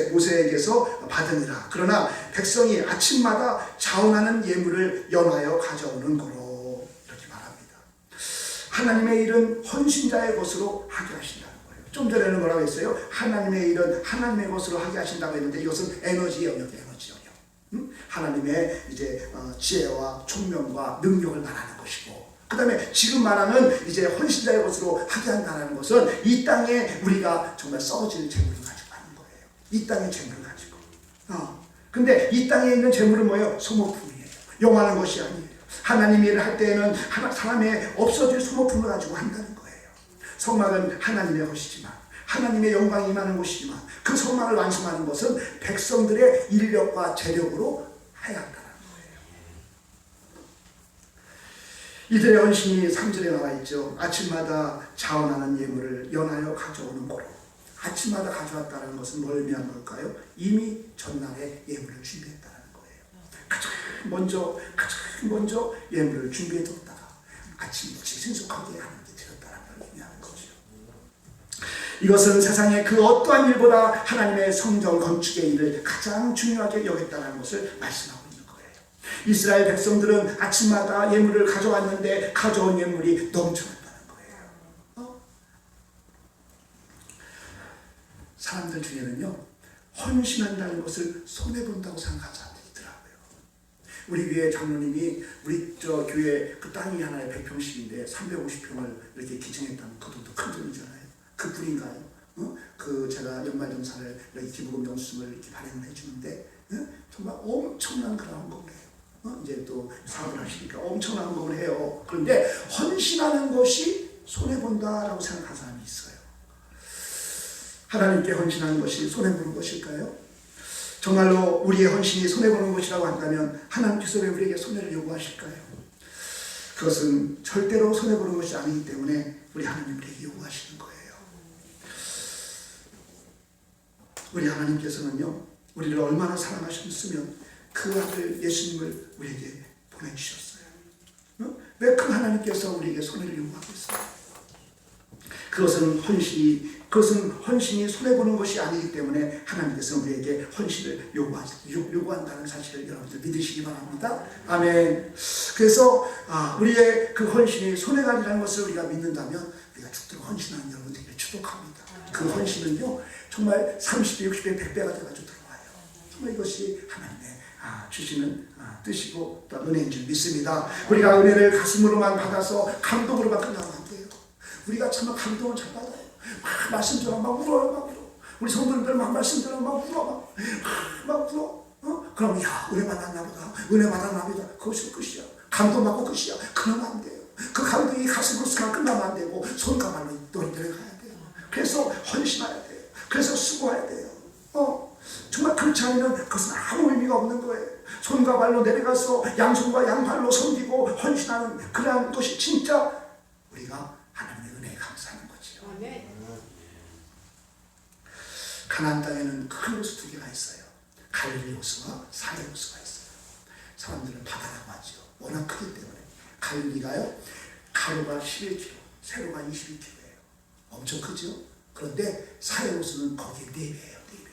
모세에게서 받으니라. 그러나 백성이 아침마다 자원하는 예물을 연하여 가져오는 거로, 이렇게 말합니다. 하나님의 일은 헌신자의 것으로 하게 하신다는 거예요. 좀 전에는 뭐라고 했어요? 하나님의 일은 하나님의 것으로 하게 하신다고 했는데 이것은 에너지 영역이에요. 에너지 영역. 하나님의 이제 지혜와 총명과 능력을 말하는 것이고, 그 다음에 지금 말하는 이제 헌신자의 것으로 하게 한다는 것은 이 땅에 우리가 정말 썩어질 재물을 가지고 하는 거예요. 이 땅의 재물을 가지고. 근데 이 땅에 있는 재물은 뭐예요? 소모품이에요. 용하는 것이 아니에요. 하나님 일을 할 때에는 사람의 없어질 소모품을 가지고 한다는 거예요. 성막은 하나님의 것이지만, 하나님의 영광이 임하는 곳이지만, 그 성막을 완성하는 것은 백성들의 인력과 재력으로 해야 한다는 거예요. 이들의 헌신이 3절에 나와 있죠. 아침마다 자원하는 예물을 연하여 가져오는 거로. 아침마다 가져왔다는 것은 뭘 의미하는 걸까요? 이미 전날에 예물을 준비했다는 거예요. 가장 먼저 예물을 준비해뒀다가 아침 일찍 신속하게 하나님께 드렸다는 걸 의미하는 거죠. 이것은 세상의 그 어떠한 일보다 하나님의 성전 건축의 일을 가장 중요하게 여겼다는 것을 말씀하고 있는 거예요. 이스라엘 백성들은 아침마다 예물을 가져왔는데 가져온 예물이 넘쳐났다는 거예요. 사람들 중에는요, 헌신한다는 것을 손해본다고 생각하는 사람들이 있더라고요. 우리 교회 장로님이 우리 교회 그 땅이 하나의 100평씩인데 350평을 이렇게 기증했다면 그것도 큰 돈이잖아요. 그 분인가요? 그 제가 연말정산을 여기 기부금 영수증을 이렇게 발행을 해주는데 정말 엄청난 그런 헌금을 해요. 이제 또 사업을 하시니까 엄청난 헌금을 해요. 그런데 헌신하는 것이 손해본다라고 생각하는 사람이 있어요. 하나님께 헌신하는 것이 손해보는 것일까요? 정말로 우리의 헌신이 손해보는 것이라고 한다면 하나님께서 왜 우리에게 손해를 요구하실까요? 그것은 절대로 손해보는 것이 아니기 때문에 우리 하나님 우리에게 요구하시는 거예요. 우리 하나님께서는요, 우리를 얼마나 사랑하셨으면 그 아들 예수님을 우리에게 보내주셨어요. 왜 그 하나님께서 우리에게 손해를 요구하겠어요? 그것은 헌신이 손해보는 것이 아니기 때문에 하나님께서 우리에게 헌신을 요구한다는 사실을 여러분들 믿으시기 바랍니다. 아멘. 그래서 우리의 그 헌신이 손해가 아니라는 것을 우리가 믿는다면 우리가 죽도록 헌신하는 여러분들에게 축복합니다. 그 헌신은요, 정말 30배, 60배, 100배가 돼가지고 들어와요. 정말 이것이 하나님의 주시는 뜻이고 또 은혜인 줄 믿습니다. 우리가 은혜를 가슴으로만 받아서 감동으로만 끝나면 안 돼요. 우리가 정말 감동을 잘 받아요. 막 말씀 들어 막 울어요. 막 울어. 우리 성도님들 막 말씀 들어 막 울어. 막 울어. 그럼 야, 은혜 받았나 보다. 은혜 받았나 보다. 그것이 끝이야. 감동받고 끝이야. 그러면 안 돼요. 그 감동이 가슴으로 쓱 끝나면 안 되고 손과 발로 내려가야 돼요. 그래서 헌신해야 돼요. 그래서 수고해야 돼요. 정말 그렇지 않으면 그것은 아무 의미가 없는 거예요. 손과 발로 내려가서 양손과 양발로 섬기고 헌신하는 그러한 것이 진짜 우리가 하나님의 은혜에 감사하는 거지요. 가나안 땅에는 큰 호수 두 개가 있어요. 갈릴리 호수와 사해 호수가 있어요. 사람들은 바다라고 하죠. 워낙 크기 때문에. 갈릴리가요, 가로가 11km, 세로가 22km예요. 엄청 크죠? 그런데 사해 호수는 거기에 4배예요. 4배.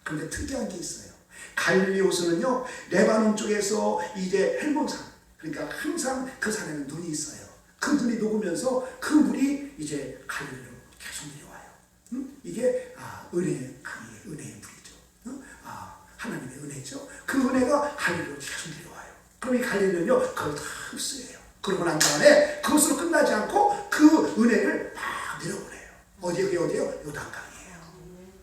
그런데 특이한 게 있어요. 갈릴리 호수는요, 레바논 쪽에서 이제 헬몬산, 그러니까 항상 그 산에는 눈이 있어요. 그 눈이 녹으면서 그 물이 이제 갈릴리로 계속 내려와요. 이게 은혜의 강의, 은혜의 물이죠. 하나님의 은혜죠. 그 은혜가 갈릴리로 계속 내려와요. 그럼 이 갈릴리는요, 그걸 다 흡수해요. 그러고 난 다음에 그것으로 끝나지 않고 그 은혜를 막 내려보내요. 어디에, 어디에요? 요단강이에요.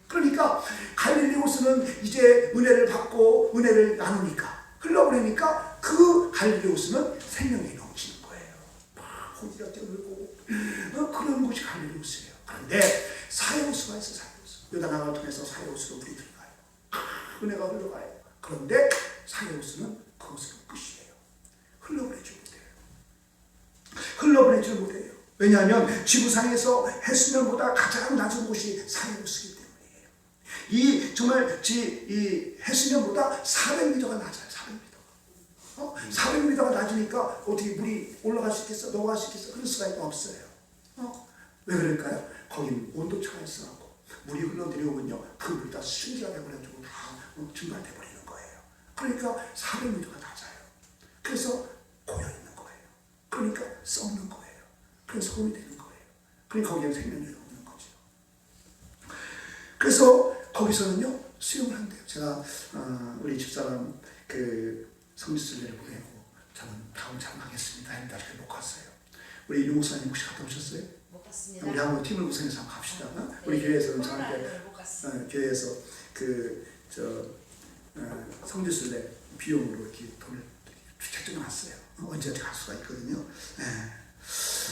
그러니까 갈릴리 호수는 이제 은혜를 받고 은혜를 나누니까, 흘러보내니까 그 갈릴리 호수는 생명이 넘치는 거예요. 막 고기가 뛰어들고 그런 곳이 갈릴리 호수예요. 그런데 사해 호수가 있어. 사해 호수. 요단강을 통해서 사해 호수로 물이 들어가요. 은혜가 흘러가요. 그런데 사해 호수는 그것으로 끝이에요. 흘러보내지 못해요. 흘러보내지 못해요. 왜냐하면 지구상에서 해수면보다 가장 낮은 곳이 사해 호수이기 때문이에요. 이 정말 이 해수면보다 400m가 낮아요. 400m. 400m가 낮으니까 어떻게 물이 올라갈 수 있겠어? 넘어갈 수 있겠어? 그럴 수가 없어요. 왜 그럴까요? 거기는 온도차가 있어갖고 물이 흘러내려오면요, 그 물이 다 순기가 돼버려가지고 다 증발돼 버리는 거예요. 그러니까 400m가 낮아요. 그래서 고여있는 거예요. 그러니까 썩는 거예요. 그래서 솜이 되는 거예요. 그러니까 거기에 생명력이 없는 거죠. 그래서 거기서는요, 수영을 한대요. 제가 우리 집사람 그 성지순례를 보내고 저는 다음 장 가겠습니다 했는데 아직 못 갔어요. 우리 유 목사님 혹시 갔다 오셨어요? 못 갔습니다. 우리 한번 팀을 구성해서 한번 갑시다. 우리 교회에서는 저한테 교회에서 성지순례 비용으로 이렇게 돈을 책정해놨어요. 언제든지 갈 수가 있거든요.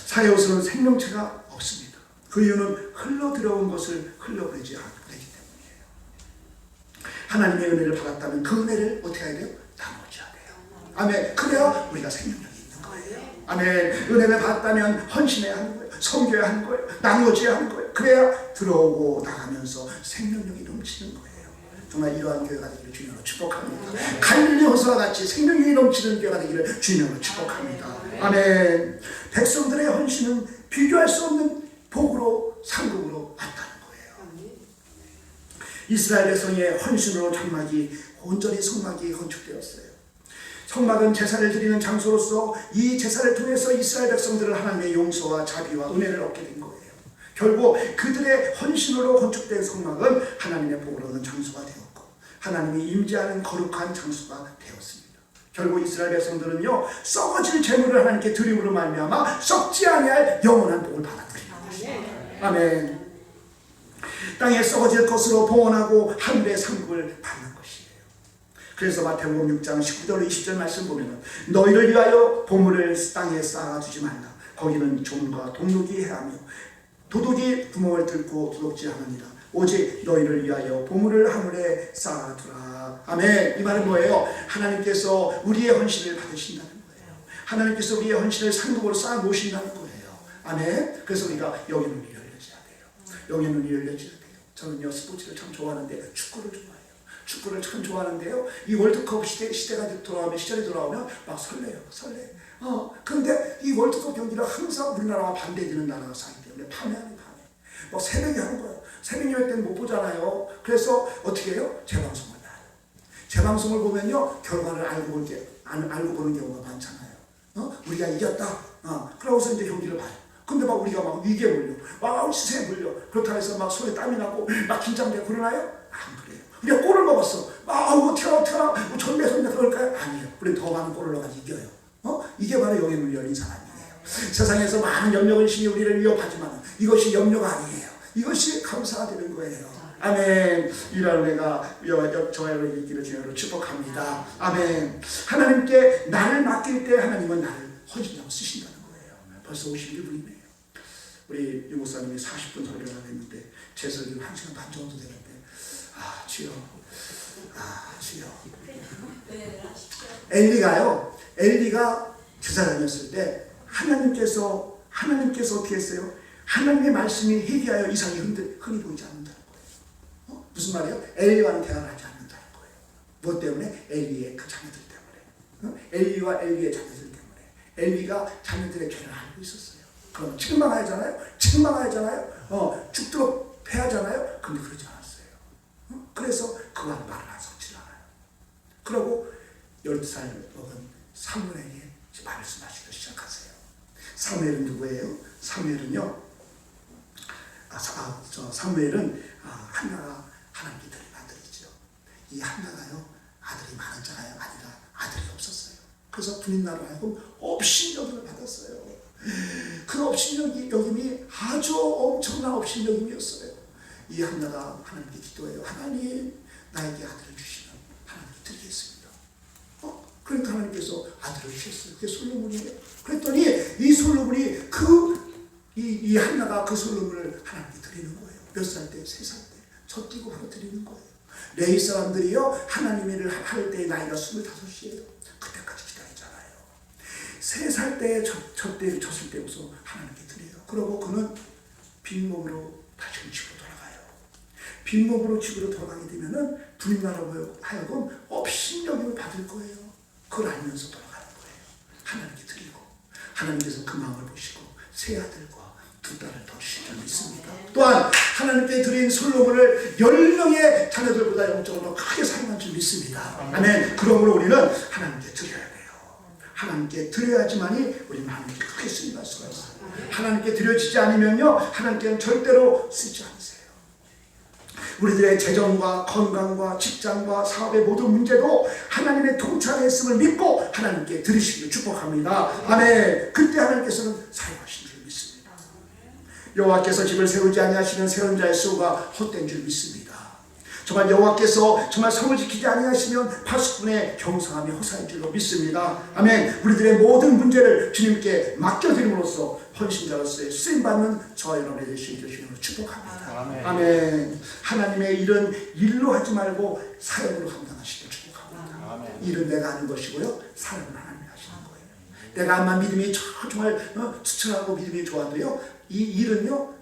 사해 호수는 생명체가 없습니다. 그 이유는 흘러들어온 것을 흘러보내지 않기 때문이에요. 하나님의 은혜를 받았다면 그 은혜를 어떻게 해야 돼요? 나눠줘야 돼요. 아멘. 그래야 우리가 생명력이 있는 거예요. 아멘. 은혜를 받았다면 헌신해야 하는 거예요. 섬겨야 하는 거예요. 나눠줘야 하는 거예요. 그래야 들어오고 나가면서 생명력이 넘치는 거예요. 정말 이러한 교회가 되기를 주님으로 축복합니다. 갈릴리 호수와 같이 생명력이 넘치는 교회가 되기를 주님으로 축복합니다. 아멘. 백성들의 헌신은 비교할 수 없는 복으로 상급으로 왔다는 거예요. 이스라엘 백성의 헌신으로 장막이 온전히 성막이 건축되었어요. 성막은 제사를 드리는 장소로서 이 제사를 통해서 이스라엘 백성들은 하나님의 용서와 자비와 은혜를 얻게 된 거예요. 결국 그들의 헌신으로 건축된 성막은 하나님의 복을 얻는 장소가 되었고 하나님이 임재하는 거룩한 장소가 되었습니다. 결국 이스라엘 백성들은요, 썩어질 재물을 하나님께 드림으로 말미암아 썩지 아니할 영원한 복을 받아들이는 것입니다. 아멘. 땅에 썩어질 것으로 봉헌하고 하늘의 상급을 받는 것이에요. 그래서 마태복음 6장 19절 20절 말씀 보면은 너희를 위하여 보물을 땅에 쌓아두지 말라. 거기는 종과 동록이 해하며 도둑이 구멍을 뚫고 도둑질하느니라. 오직 너희를 위하여 보물을 하늘에 쌓아두라. 아멘. 이 말은 뭐예요? 하나님께서 우리의 헌신을 받으신다는 거예요. 하나님께서 우리의 헌신을 상급으로 쌓아 놓으신다는 거예요. 아멘. 그래서 우리가 여기 눈이 열려져야 돼요. 여기 눈이 열려져야 돼요. 저는요, 스포츠를 참 좋아하는데 축구를 좋아해요. 축구를 참 좋아하는데요, 이 월드컵 시대가 돌아오면, 시절이 돌아오면 막 설레요. 그런데 이 월드컵 경기를 항상 우리나라와 반대되는 나라가 사기 때문에 밤에 뭐 새벽에 하는 거예요. 새벽 예배 때는 못 보잖아요. 그래서 어떻게 해요? 재방송을 봐요. 재방송을 보면요, 결과를 알고 보는 경우가 많잖아요. 우리가 이겼다. 그러고서 이제 경기를 봐요. 근데 막 우리가 막 위기에 몰려, 막 시세에 몰려. 그렇다고 해서 막 손에 땀이 나고 막 긴장되고 그러나요? 안 그래요. 우리가 골을 먹었어. 튀어나 전매선대 그럴까요? 아니에요. 우리 더 많은 골을 넣어가지고 이겨요. 이게 바로 영의 문이 열린 사람이에요. 세상에서 많은 염려의 신이 우리를 위협하지만 이것이 염려가 아니에요. 이것이 감사가 되는 거예요. 아멘. 이런 은혜가 저와 있기를 주님으로 축복합니다. 아멘. 하나님께 나를 맡길 때 하나님은 나를 헌신하고 쓰신다는 거예요. 벌써 51분이네요. 우리 유 목사님이 40분 설교를 했는데 제 설교는 1시간 반 정도 되는데 주여. 엘리가 제사장이었을 때 하나님께서 어떻게 했어요? 하나님의 말씀이 회개하여 이상이 흔히 보이지 않는다는 거예요. 무슨 말이에요? 엘리와는 대화를 하지 않는다는 거예요. 무엇 때문에? 엘리의 그 자녀들 때문에. 엘리와 엘리의 자녀들 때문에. 엘리가 자녀들의 죄를 알고 있었어요. 그러면 책망하잖아요. 책망하잖아요. 죽도록 패하잖아요. 근데 그러지 않았어요. 그래서 그와 말을 안 섞지 않아요. 그러고 12살 먹은 사무엘에게 말씀하시기 시작하세요. 사무엘은 누구예요? 사무엘은요, 사무엘은 한나가 하나님께 드린 아들이죠. 이 한나가요, 아들이 많았잖아요. 아들이 없었어요. 그래서 분인나로 하여금 업신여김을 받았어요. 그 업신여김이 아주 엄청난 업신여김이었어요. 이 한나가 하나님께 기도해요. 하나님, 나에게 아들을 주시면 하나님께 드리겠습니다. 그러니까 하나님께서 아들을 주셨어요. 그게 솔로몬이에요. 그랬더니 이 솔로몬이 이 한나가 그 솔로몬을 하나님께 드리는 거예요. 몇 살 때? 3살 때. 저 뛰고 바로 드리는 거예요. 레위 사람들이요, 하나님 일을 할 때 나이가 25이에요. 그때까지 기다리잖아요. 3살 때 졌을 때부터 하나님께 드려요. 그러고 그는 빈몸으로 다시 집으로 돌아가요. 빈몸으로 집으로 돌아가게 되면은 분인나로 하여금 업신여김을 받을 거예요. 그걸 알면서 돌아가는 거예요. 하나님께 드리고 하나님께서 그 마음을 보시고 세 아들과 2딸을 더 주실 줄 믿습니다. 또한 하나님께 드린 솔로몬을 10명의 자녀들보다 영적으로 더 크게 사랑한 줄 믿습니다. 아멘. 그러므로 우리는 하나님께 드려야 돼요. 하나님께 드려야지만이 우리는 하나님께 크게 쓰임받을 수가 있어요. 하나님께 드려지지 않으면요, 하나님께는 절대로 쓰지 않으세요. 우리들의 재정과 건강과 직장과 사업의 모든 문제도 하나님의 통찰에 있음을 믿고 하나님께 드리시기를 축복합니다. 아멘. 그때 하나님께서는 사용하신 줄 믿습니다. 여호와께서 집을 세우지 아니하시는 세운 자의 수가 헛된 줄 믿습니다. 정말 여호와께서 정말 성을 지키지 아니하시면 파수꾼의 경성함이 허사인 줄로 믿습니다. 아멘. 우리들의 모든 문제를 주님께 맡겨드림으로써 헌신자로서의 쓰임받는 저와 여러분의 되시기를 주님으로 축복합니다. 아멘. 아멘. 하나님의 일은 일로 하지 말고 사역으로 감당하시기를 축복합니다. 아멘. 일은 내가 하는 것이고요, 사역은 하나님이 하시는 거예요. 내가 아마 믿음이 정말 투철하고 믿음이 좋아도요, 이 일은요,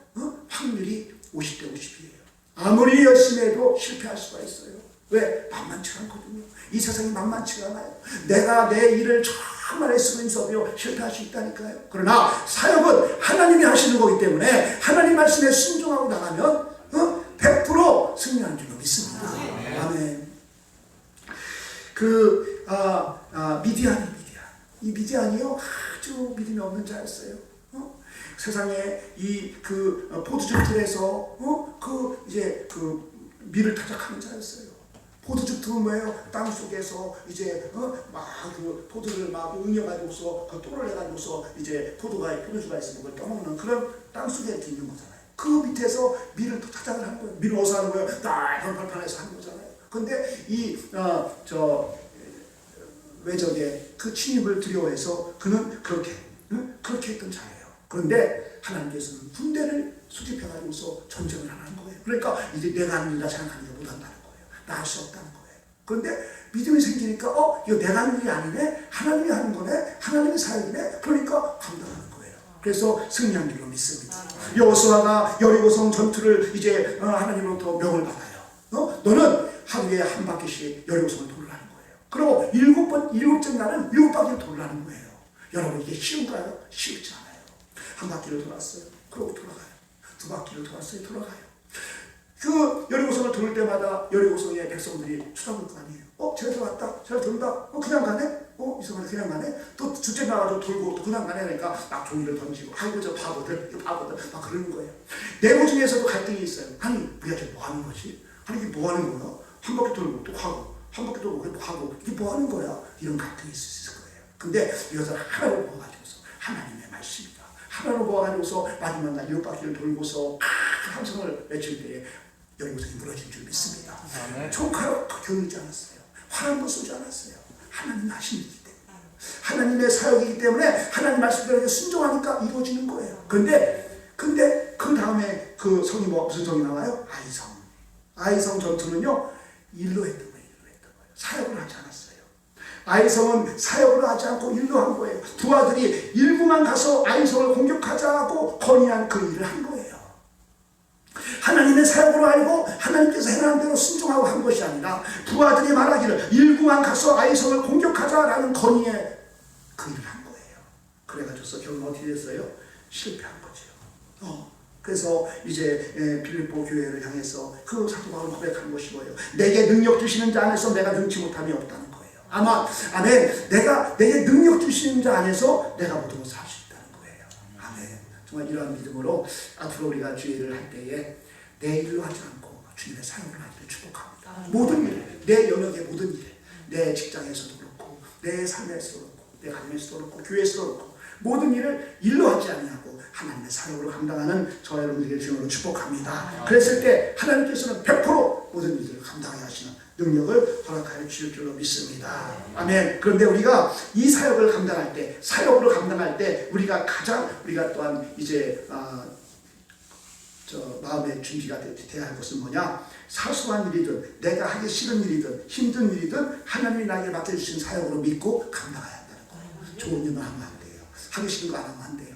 확률이 50대 50이에요. 아무리 열심히 해도 실패할 수가 있어요. 왜? 만만치가 않거든요. 이 세상이 만만치가 않아요. 내가 내 일을 정말 애쓰고 있어도 실패할 수 있다니까요. 그러나 사역은 하나님이 하시는 거기 때문에 하나님 말씀에 순종하고 나가면 100% 승리하는 줄로 믿습니다. 아멘. 이 미디안이요, 아주 믿음이 없는 자였어요. 세상에 포도주 틀에서 밀을 타작하는 자였어요. 포도주 틀은 뭐예요? 땅 속에서 이제 포도를 막 응여가지고서 그 또를 해가지고서 이제 포도주가 있으면 그걸 떠먹는 그런 땅 속에 있는 거잖아요. 그 밑에서 밀을 또 타작을 하는 거예요. 밀을 어디서 하는 거예요? 날 발판에서 하는 거잖아요. 근데 외적의 그 침입을 두려워해서 그는 그렇게 했던 자예요. 그런데 하나님께서는 군대를 수집해가지고서 전쟁을 하는 거예요. 그러니까 이제 내가 하는 일이라 생각하니까 못한다는 거예요. 나 할 수 없다는 거예요. 그런데 믿음이 생기니까 이거 내가 하는 일이 아니네? 하나님이 하는 거네? 하나님의 사역이네? 그러니까 감당하는 거예요. 그래서 승리한 줄로 믿습니다. 여호수아가 여리고성 전투를 이제 하나님으로부터 명을 받아요. 너는 하루에 한 바퀴씩 여리고성을 돌라는 거예요. 그리고 7째 날은 7바퀴를 돌라는 거예요. 여러분, 이게 쉬운가요? 쉽지 않아요. 한 바퀴를 돌았어요. 그러고 돌아가요. 2바퀴를 돌았어요. 돌아가요. 그 여리고성을 돌 때마다 여리고성의 백성들이 쳐다볼 거 아니에요. 쟤들 왔다. 쟤들 돈다. 그냥 가네? 이상하게 그냥 가네? 또 둘째 나가서 돌고 또 그냥 가네. 그러니까 막 종이를 던지고, 아이고 저 바보들 막 그러는 거예요. 내부 중에서도 갈등이 있어요. 아니, 우리가 지금 뭐 하는 거지? 아니, 이게 뭐 하는 거야? 한 바퀴 돌고 또 하고, 한 바퀴 돌고 또 하고, 이게 뭐 하는 거야? 이런 갈등이 있을 거예요. 근데 이것을 하나로 모아가지고서 하나님의 말씀이다. 하나로 모아가지고서 마지막 날 6바퀴를 돌고서 함성을 외칠 때에 여리고성이 무너진 줄 믿습니다. 총칼로 겨누지 않았어요. 활 한 번 쏘지 않았어요. 하나님 하심이기 때문에, 하나님의 사역이기 때문에 하나님 말씀대로 순종하니까 이루어지는 거예요. 근데 그 다음에 그 성이 무슨 성이 나와요? 아이성 전투는요, 일로 했던 거예요. 사역을 하지 않았어요. 아이성은 사역을 하지 않고 일로 한 거예요. 2 아들이 일부만 가서 아이성을 공격하자고 건의한 그 일을 한 거예요. 하나님의 사역으로 알고 하나님께서 행하는 대로 순종하고 한 것이 아니라 2 아들이 말하기를 일부만 가서 아이성을 공격하자라는 건의에 그 일을 한 거예요. 그래가지고서 결국 어떻게 됐어요? 실패한 거죠. 그래서 이제 빌립보 교회를 향해서 그 사도 바울은 고백한 것이 뭐예요? 내게 능력 주시는 자 안에서 내가 능치 못함이 없다는 거예요. 아멘. 내게 능력 주시는 자 안에서 내가 모든 것을 할 수 있다는 거예요. 아멘. 정말 이러한 믿음으로 앞으로 우리가 주일을 할 때에 내 일로 하지 않고 주님의 사역을 하기를 축복합니다. 모든 일, 내 영역의 모든 일, 내 직장에서도 그렇고 내 삶에서도 그렇고 내 가정에서도 그렇고 교회에서도 그렇고 모든 일을 일로 하지 아니하고 하나님의 사역으로 감당하는 저와 여러분들에게 주님으로 축복합니다. 그랬을 때 하나님께서는 100% 모든 일을 감당하게 하시는 능력을 허락하여 주실 줄로 믿습니다. 아멘. 그런데 우리가 이 사역을 감당할 때, 사역으로 감당할 때 우리가 또한 이제 마음의 준비가 돼야 할 것은 뭐냐? 사소한 일이든 내가 하기 싫은 일이든 힘든 일이든 하나님이 나에게 맡겨주신 사역으로 믿고 감당해야 한다는 거예요. 좋은 일만 하면 안 돼요. 하기 싫은 거 안 하면 안 돼요.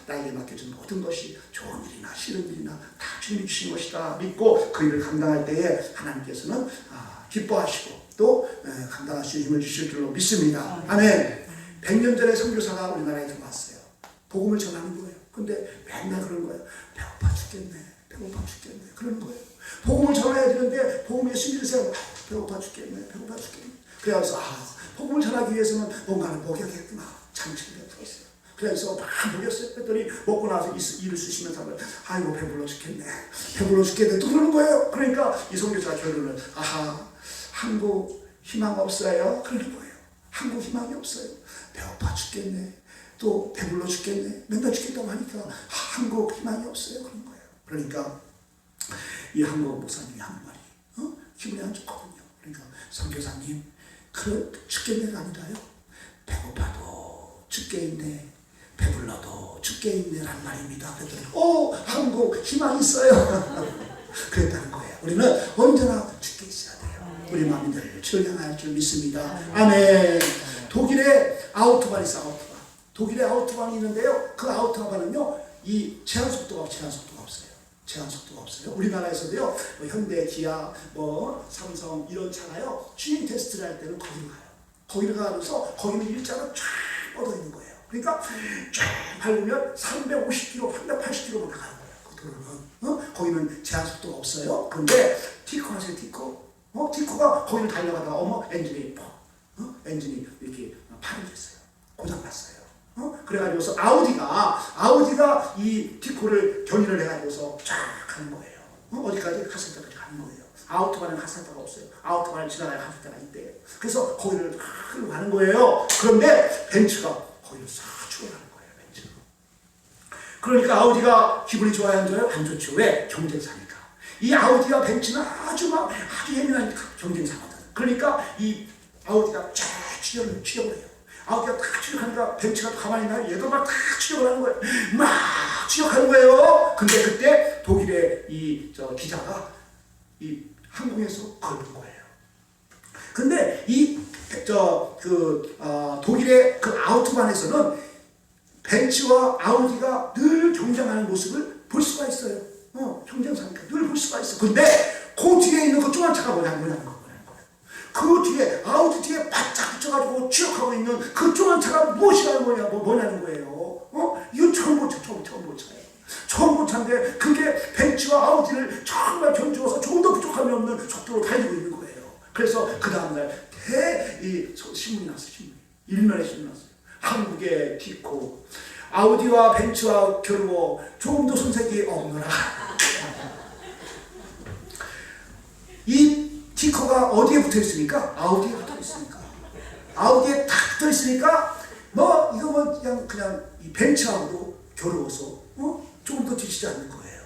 나에게 맡겨진 모든 것이 좋은 일이나 싫은 일이나 다 주님이 주신 것이다 믿고 그 일을 감당할 때에 하나님께서는 기뻐하시고 또 감당할 수 있는 힘을 주실 줄로 믿습니다. 아멘. 100년 전에 선교사가 우리나라에 들어왔어요. 복음을 전하는 거예요. 근데 맨날 그런 거예요. 배고파 죽겠네. 그러는 거예요. 복음을 전해야 되는데 복음의 순리를 배고파 죽겠네. 그래서 복음을 전하기 위해서는 뭔가를 먹여야겠구나. 장치를 베풀었어요. 그래서 막 먹였어요. 그랬더니 먹고 나서 일을 쓰시면서 아이고 배불러 죽겠네. 또 그러는 거예요. 그러니까 이 선교사가 결론을 한국 희망 없어요. 그러는 거예요. 한국 희망이 없어요. 배고파 죽겠네. 또 배불러 죽겠네. 맨날 죽겠다고 하니까 한국 희망이 없어요. 그런 거예요. 그러니까 이 한국 목사님이 하는 말이 기분이 안 좋거든요. 그러니까 선교사님 죽겠네가 아니라요. 배고파도 죽겠네. 배불러도 죽겠네라는 말입니다. 그랬더니 한국 희망이 있어요. 그랬다는 거예요. 우리는 언제나 죽게 있어야 돼요. 우리 마음이 늘 주를 향할 줄 믿습니다. 아멘. 독일에 아우토반이 있어요. 독일에 아우토반이 있는데요. 그 아우토반은요, 이 제한 속도가 없어요. 우리나라에서도요, 현대, 기아, 삼성 이런 차가요, 주행 테스트를 할 때는 거기로 가요. 거기를 가면서 거기는 일자로 쫙 뻗어 있는 거예요. 그러니까 쫙 밟으면 350km, 380km로 나가는 거예요. 그 도로는. 거기는 제한 속도가 없어요. 그런데 티코 하세요, 티코. 티코가 거기를 달려가다가 엔진이 이렇게 파손됐어요. 고장났어요. 그래가지고서 아우디가 이 티코를 견인을 해가지고서 쫙 가는 거예요. 어디까지? 가설대까지 가는 거예요. 아우토반은 가설대가 없어요. 아우토반을 지나가야 가설대가 있대요. 그래서 거기를 쫙 가는 거예요. 그런데 벤츠가 거기를 싹 죽어가는 거예요. 벤츠가. 그러니까 아우디가 기분이 좋아요, 안 좋아요? 안 좋죠. 왜? 경쟁사니까. 이 아우디와 벤츠는 아주 예민하니까 경쟁사거든. 그러니까 이 아우디가 쫙 추격을 해요. 아우디가 탁 추격하니까 벤츠가 가만히 있나요? 얘도 막 탁 추격을 하는 거예요. 막 추격하는 거예요. 근데 그때 독일의 기자가 이 항공에서 걸은 거예요. 근데 독일의 그 아우토반에서는 벤츠와 아우디가 늘 경쟁하는 모습을 볼 수가 있어요. 경쟁사니까 늘 볼 수가 있어. 근데 그 뒤에 있는 그 조그만 차가 뭐냐는 거예요. 그 뒤에 아우디 뒤에 바짝 붙여가지고 추격하고 있는 그 조그만 차가 뭐냐는 거예요. 이거 처음 본 차예요. 처음 본 차인데 그게 벤츠와 아우디를 정말 견주어서 조금 더 부족함이 없는 속도로 달리고 있는 거예요. 그래서 그 다음날 신문이 났어요. 일면에 신문이 났어요. 한국의 티코 아우디와 벤츠와 겨루어 조금 더 손색이 없노라. 이 티코가 어디에 붙어있습니까? 아우디에 붙어있으니까. 아우디에 딱 붙어있으니까 그냥 이 벤츠하고도 겨루어서 조금 더 뒤지지 않는 거예요.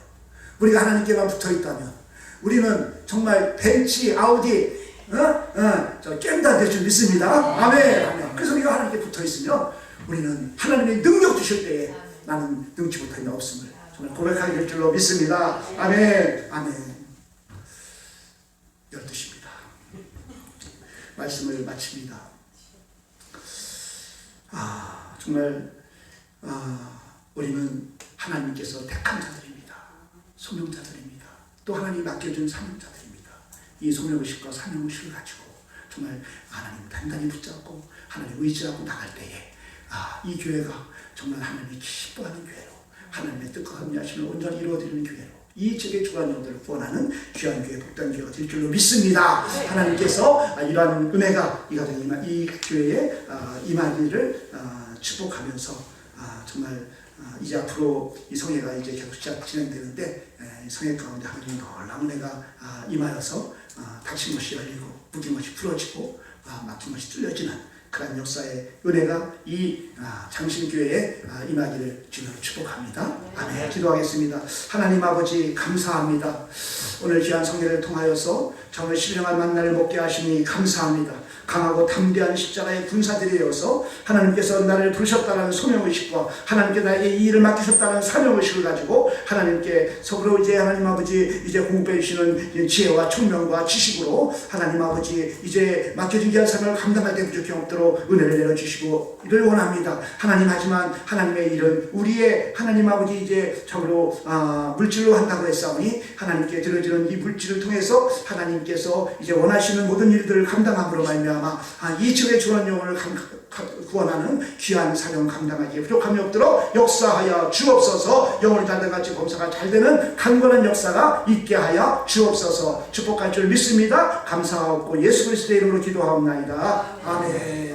우리가 하나님께만 붙어있다면 우리는 정말 벤츠, 아우디 깸다 될 줄 믿습니다. 아멘. 그래서 우리가 하나님께 붙어있으면 우리는 하나님의 능력 주실 때에 나는 능치 못함이 없음을 정말 고백하게 될 줄로 믿습니다. 아멘. 12시입니다. 말씀을 마칩니다. 정말 우리는 하나님께서 택한 자들입니다. 소명자들입니다. 또 하나님이 맡겨준 사명자들입니다. 이 소명의식과 사명의식을 가지고 정말 하나님 단단히 붙잡고 하나님 의지하고 나갈 때에 이 교회가 정말 하나님이 기뻐하는 교회로 하나님의 뜻과 합리하심을 온전히 이루어드리는 교회로 이 지역의 주관용들을 구원하는 귀한 교회, 복된 교회가 될 줄로 믿습니다. 하나님께서 이러한 은혜가 이 교회에 임하기를 축복하면서 정말 이제 앞으로 이 성회가 이제 계속 진행되는데 성회 가운데 하나님 놀라운 은혜가 임하여서 닫힌 것이 열리고 묶인 것이 풀어지고 막힌 것이 뚫려지는 그런 역사의 은혜가 이 장신교회에 임하기를 주님으로 축복합니다. 아멘. 기도하겠습니다. 하나님 아버지 감사합니다. 오늘 귀한 성회를 통하여서 정말 신령한 만나를 먹게 하시니 감사합니다. 강하고 담대한 십자가의 군사들이 되어서 하나님께서 나를 부르셨다는 소명의식과 하나님께 나에게 이 일을 맡기셨다는 사명의식을 가지고 하나님께 서로 이제 하나님 아버지 이제 공급해 주시는 지혜와 총명과 지식으로 하나님 아버지 이제 맡겨진 귀한 사명을 감당할 때 부족히 없도록 은혜를 내려주시고 이를 원합니다. 하나님 하지만 하나님의 일은 우리의 하나님 아버지 이제 적으로 물질로 한다고 했사오니 하나님께 드려지는 이 물질을 통해서 하나님께서 이제 원하시는 모든 일들을 감당함으로 말미암아 이 지역의 주원 영혼을 구원하는 귀한 사명 감당하기에 부족함이 없도록 역사하여 주옵소서. 영혼이 달달같이 범사가 잘되는 강건한 역사가 있게 하여 주옵소서. 축복할 줄 믿습니다. 감사하고 예수 그리스도의 이름으로 기도하옵나이다. 아멘. 예.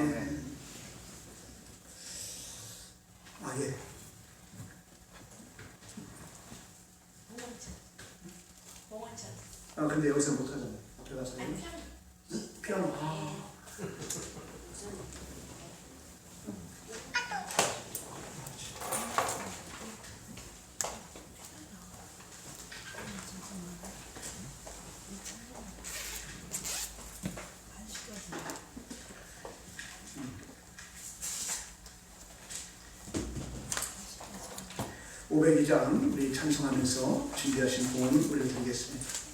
근데 여기서 못하잖아요. 앞에 가서 피아노. 502장 우리 찬송하면서 준비하신 봉헌 올려드리겠습니다.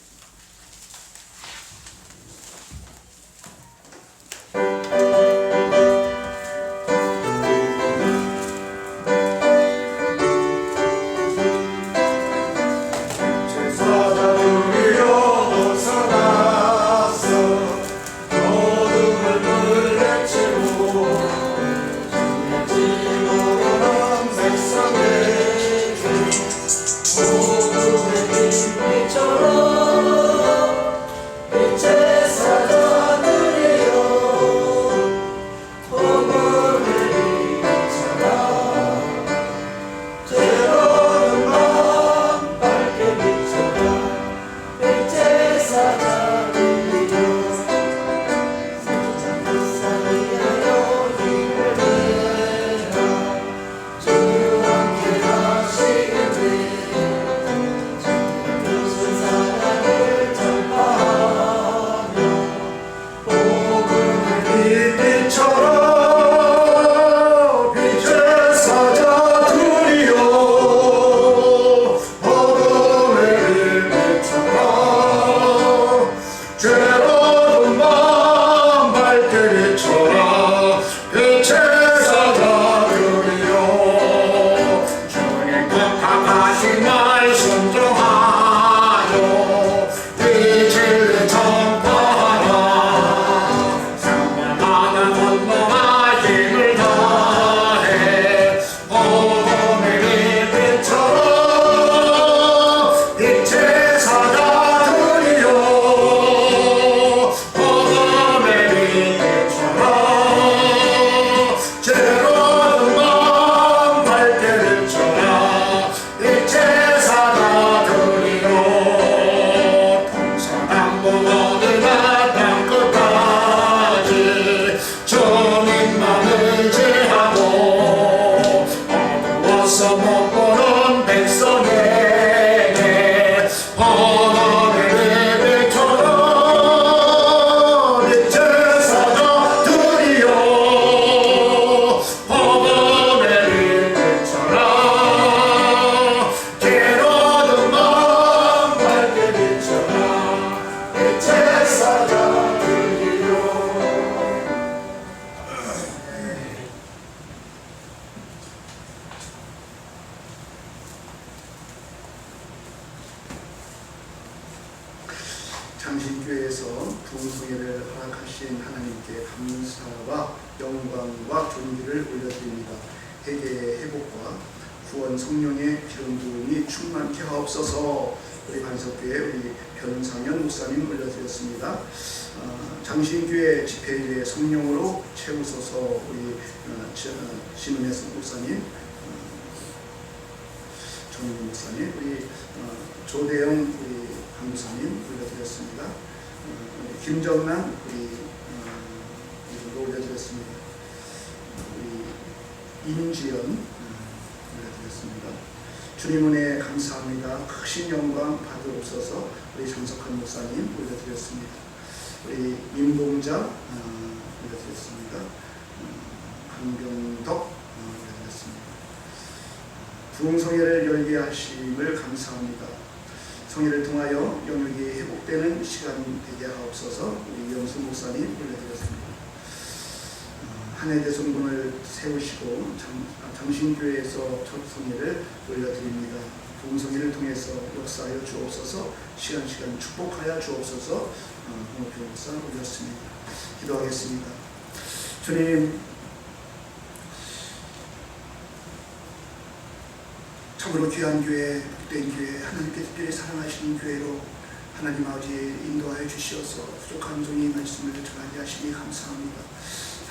장신교회에서 부흥성회를 허락하신 하나님께 감사와 영광과 존귀를 올려드립니다. 회개의 회복과 구원 성령의 기름 부음이 충만케 하옵소서. 우리 반석교회 우리 변상현 목사님 올려드렸습니다. 장신교회 집회일에 성령으로 채우소서. 우리 신은혜 목사님, 정민 목사님, 우리 조대영 우리 강무사님 올려드렸습니다. 김정란 우리 이름도 올려드렸습니다. 우리 임지연 올려드렸습니다. 주님 은혜 감사합니다. 크신 영광 받으옵소서. 우리 장석환 목사님 올려드렸습니다. 우리 임봉자 올려드렸습니다. 강병덕 올려드렸습니다. 부흥성회를 열게 하심을 감사합니다. 성회를 통하여 영역이 회복되는 시간 되게 하옵소서. 우리 영수 목사님 올려드렸습니다. 한해 대성군을 세우시고 장신교회에서 첫 성회를 올려드립니다. 부흥성회를 통해서 역사하여 주옵소서. 시간 축복하여 주옵소서. 홍옥표 목사 올렸습니다. 기도하겠습니다. 주님, 참으로 귀한 교회, 복된 교회, 하나님께 특별히 사랑하시는 교회로 하나님 아버지 인도하여 주시어서 부족한 종이 말씀을 전하게 하시니 감사합니다.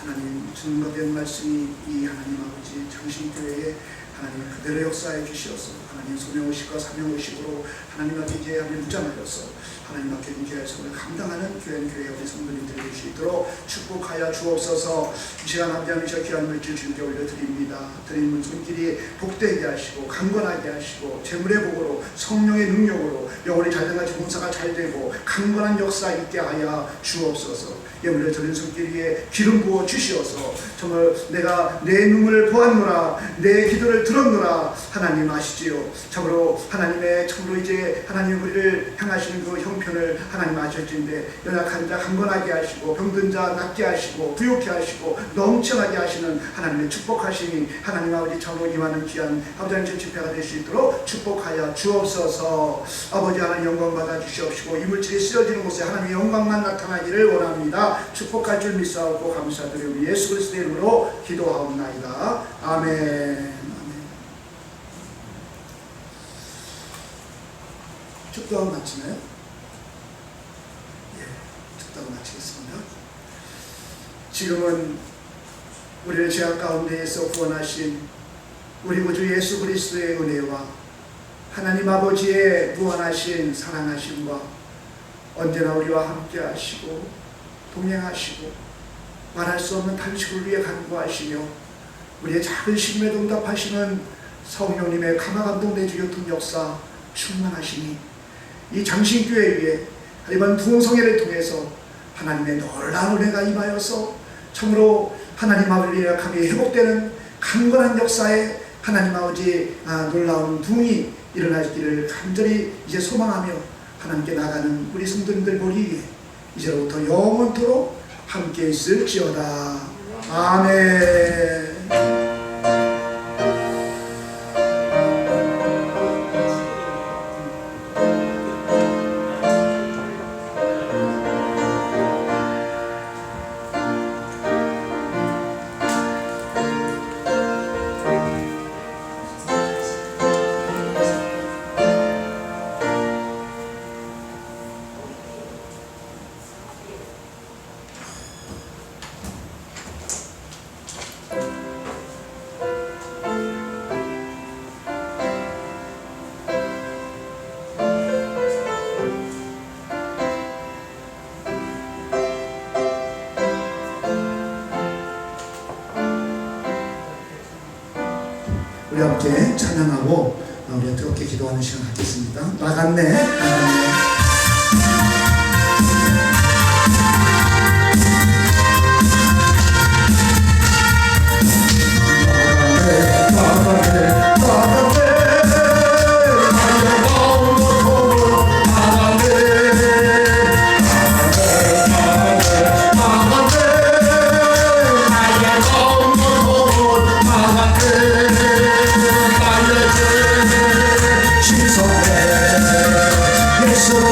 하나님 증거된 말씀이 이 하나님 아버지 장신교회에 하나님 그대로 역사해 주시어서 하나님 소명의식과 사명의식으로 하나님 앞에 이제 하나님 묻잖아서 하나님 앞에 교회의 성을 감당하는 교회 우리 성도님들이 될 수 있도록 축복하여 주옵소서. 이 시간 함께하는 저 귀한 물질 주님께 올려드립니다. 드리는 손길이 복되게 하시고 강건하게 하시고 재물의 복으로 성령의 능력으로 영혼이 잘돼가지고 봉사가 잘되고 강건한 역사 있게 하여 주옵소서. 예물을 드린 손길 위에 기름 부어 주시어서 정말 내가 내 눈을 보았노라, 내 기도를 들었노라. 하나님 아시지요. 참으로 하나님의 참으로 이제 하나님 우리를 향하시는 그 형편을 하나님 아셨는데 연약한 자 강건하게 하시고 병든 자 낫게 하시고 부욕케 하시고 넘쳐나게 하시는 하나님의 축복하심이 하나님 아버지 참으로 임하는 귀한 아버지 하나님 집회가 될 수 있도록 축복하여 주옵소서. 아버지 하나님 영광 받아 주시옵시고 이물질이 쓰여지는 곳에 하나님의 영광만 나타나기를 원합니다. 축복할 줄 믿사옵고 감사드리고 예수 그리스도의 이름으로 기도하옵나이다. 아멘. 축도하고 마치나요? 예, 축도하고 마치겠습니다. 지금은 우리를 죄악 가운데에서 구원하신 우리 구주 예수 그리스도의 은혜와 하나님 아버지의 무한하신 사랑하심과 언제나 우리와 함께 하시고 동행하시고 말할 수 없는 탄식을 위해 간구하시며 우리의 작은 시름에 응답하시는 성령님의 감화감동 내주교통 역사 충만하시니 이 장신교회 위에 이번 부흥성회를 통해서 하나님의 놀라운 은혜가 임하여서 참으로 하나님 아버지의 약함이 회복되는 강건한 역사에 하나님 아버지 놀라운 부흥이 일어나기를 간절히 이제 소망하며 하나님께 나가는 우리 성도님들 머리 위에 이제로부터 영원토록 함께 있을지어다. 아멘. 우리 함께 찬양하고 우리 뜨겁게 기도하는 시간 갖겠습니다. 나갔네. 예수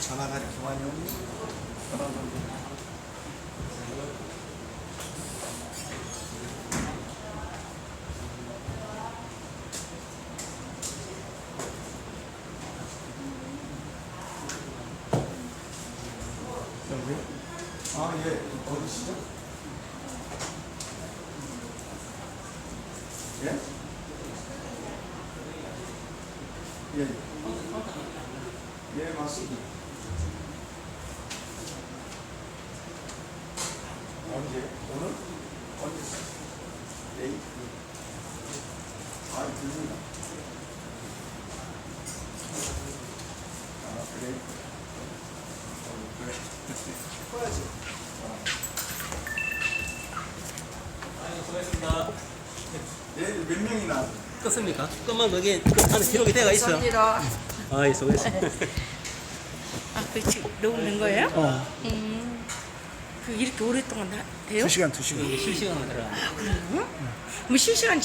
전화가 이렇게 많이 오니? 여기? 아, 예. 어디시죠? 예? 예. 예, 맞습니다. 언제? 오늘? 언제? 내일? 아, 들립니다. 아, 그래? 그래. 꺼야지. 수고하셨습니다. 얘들 몇 명이나? 껐습니까? 끄면 거기에 안에 기록이 되어 있어. 감사합니다. 아, 예, 수고했습니다. 아, 그 지금 녹음된 거예요? 그 이렇게 오랫동안 해요? 2시간, 2시간. 실시간으로 들어가. 뭐 실시간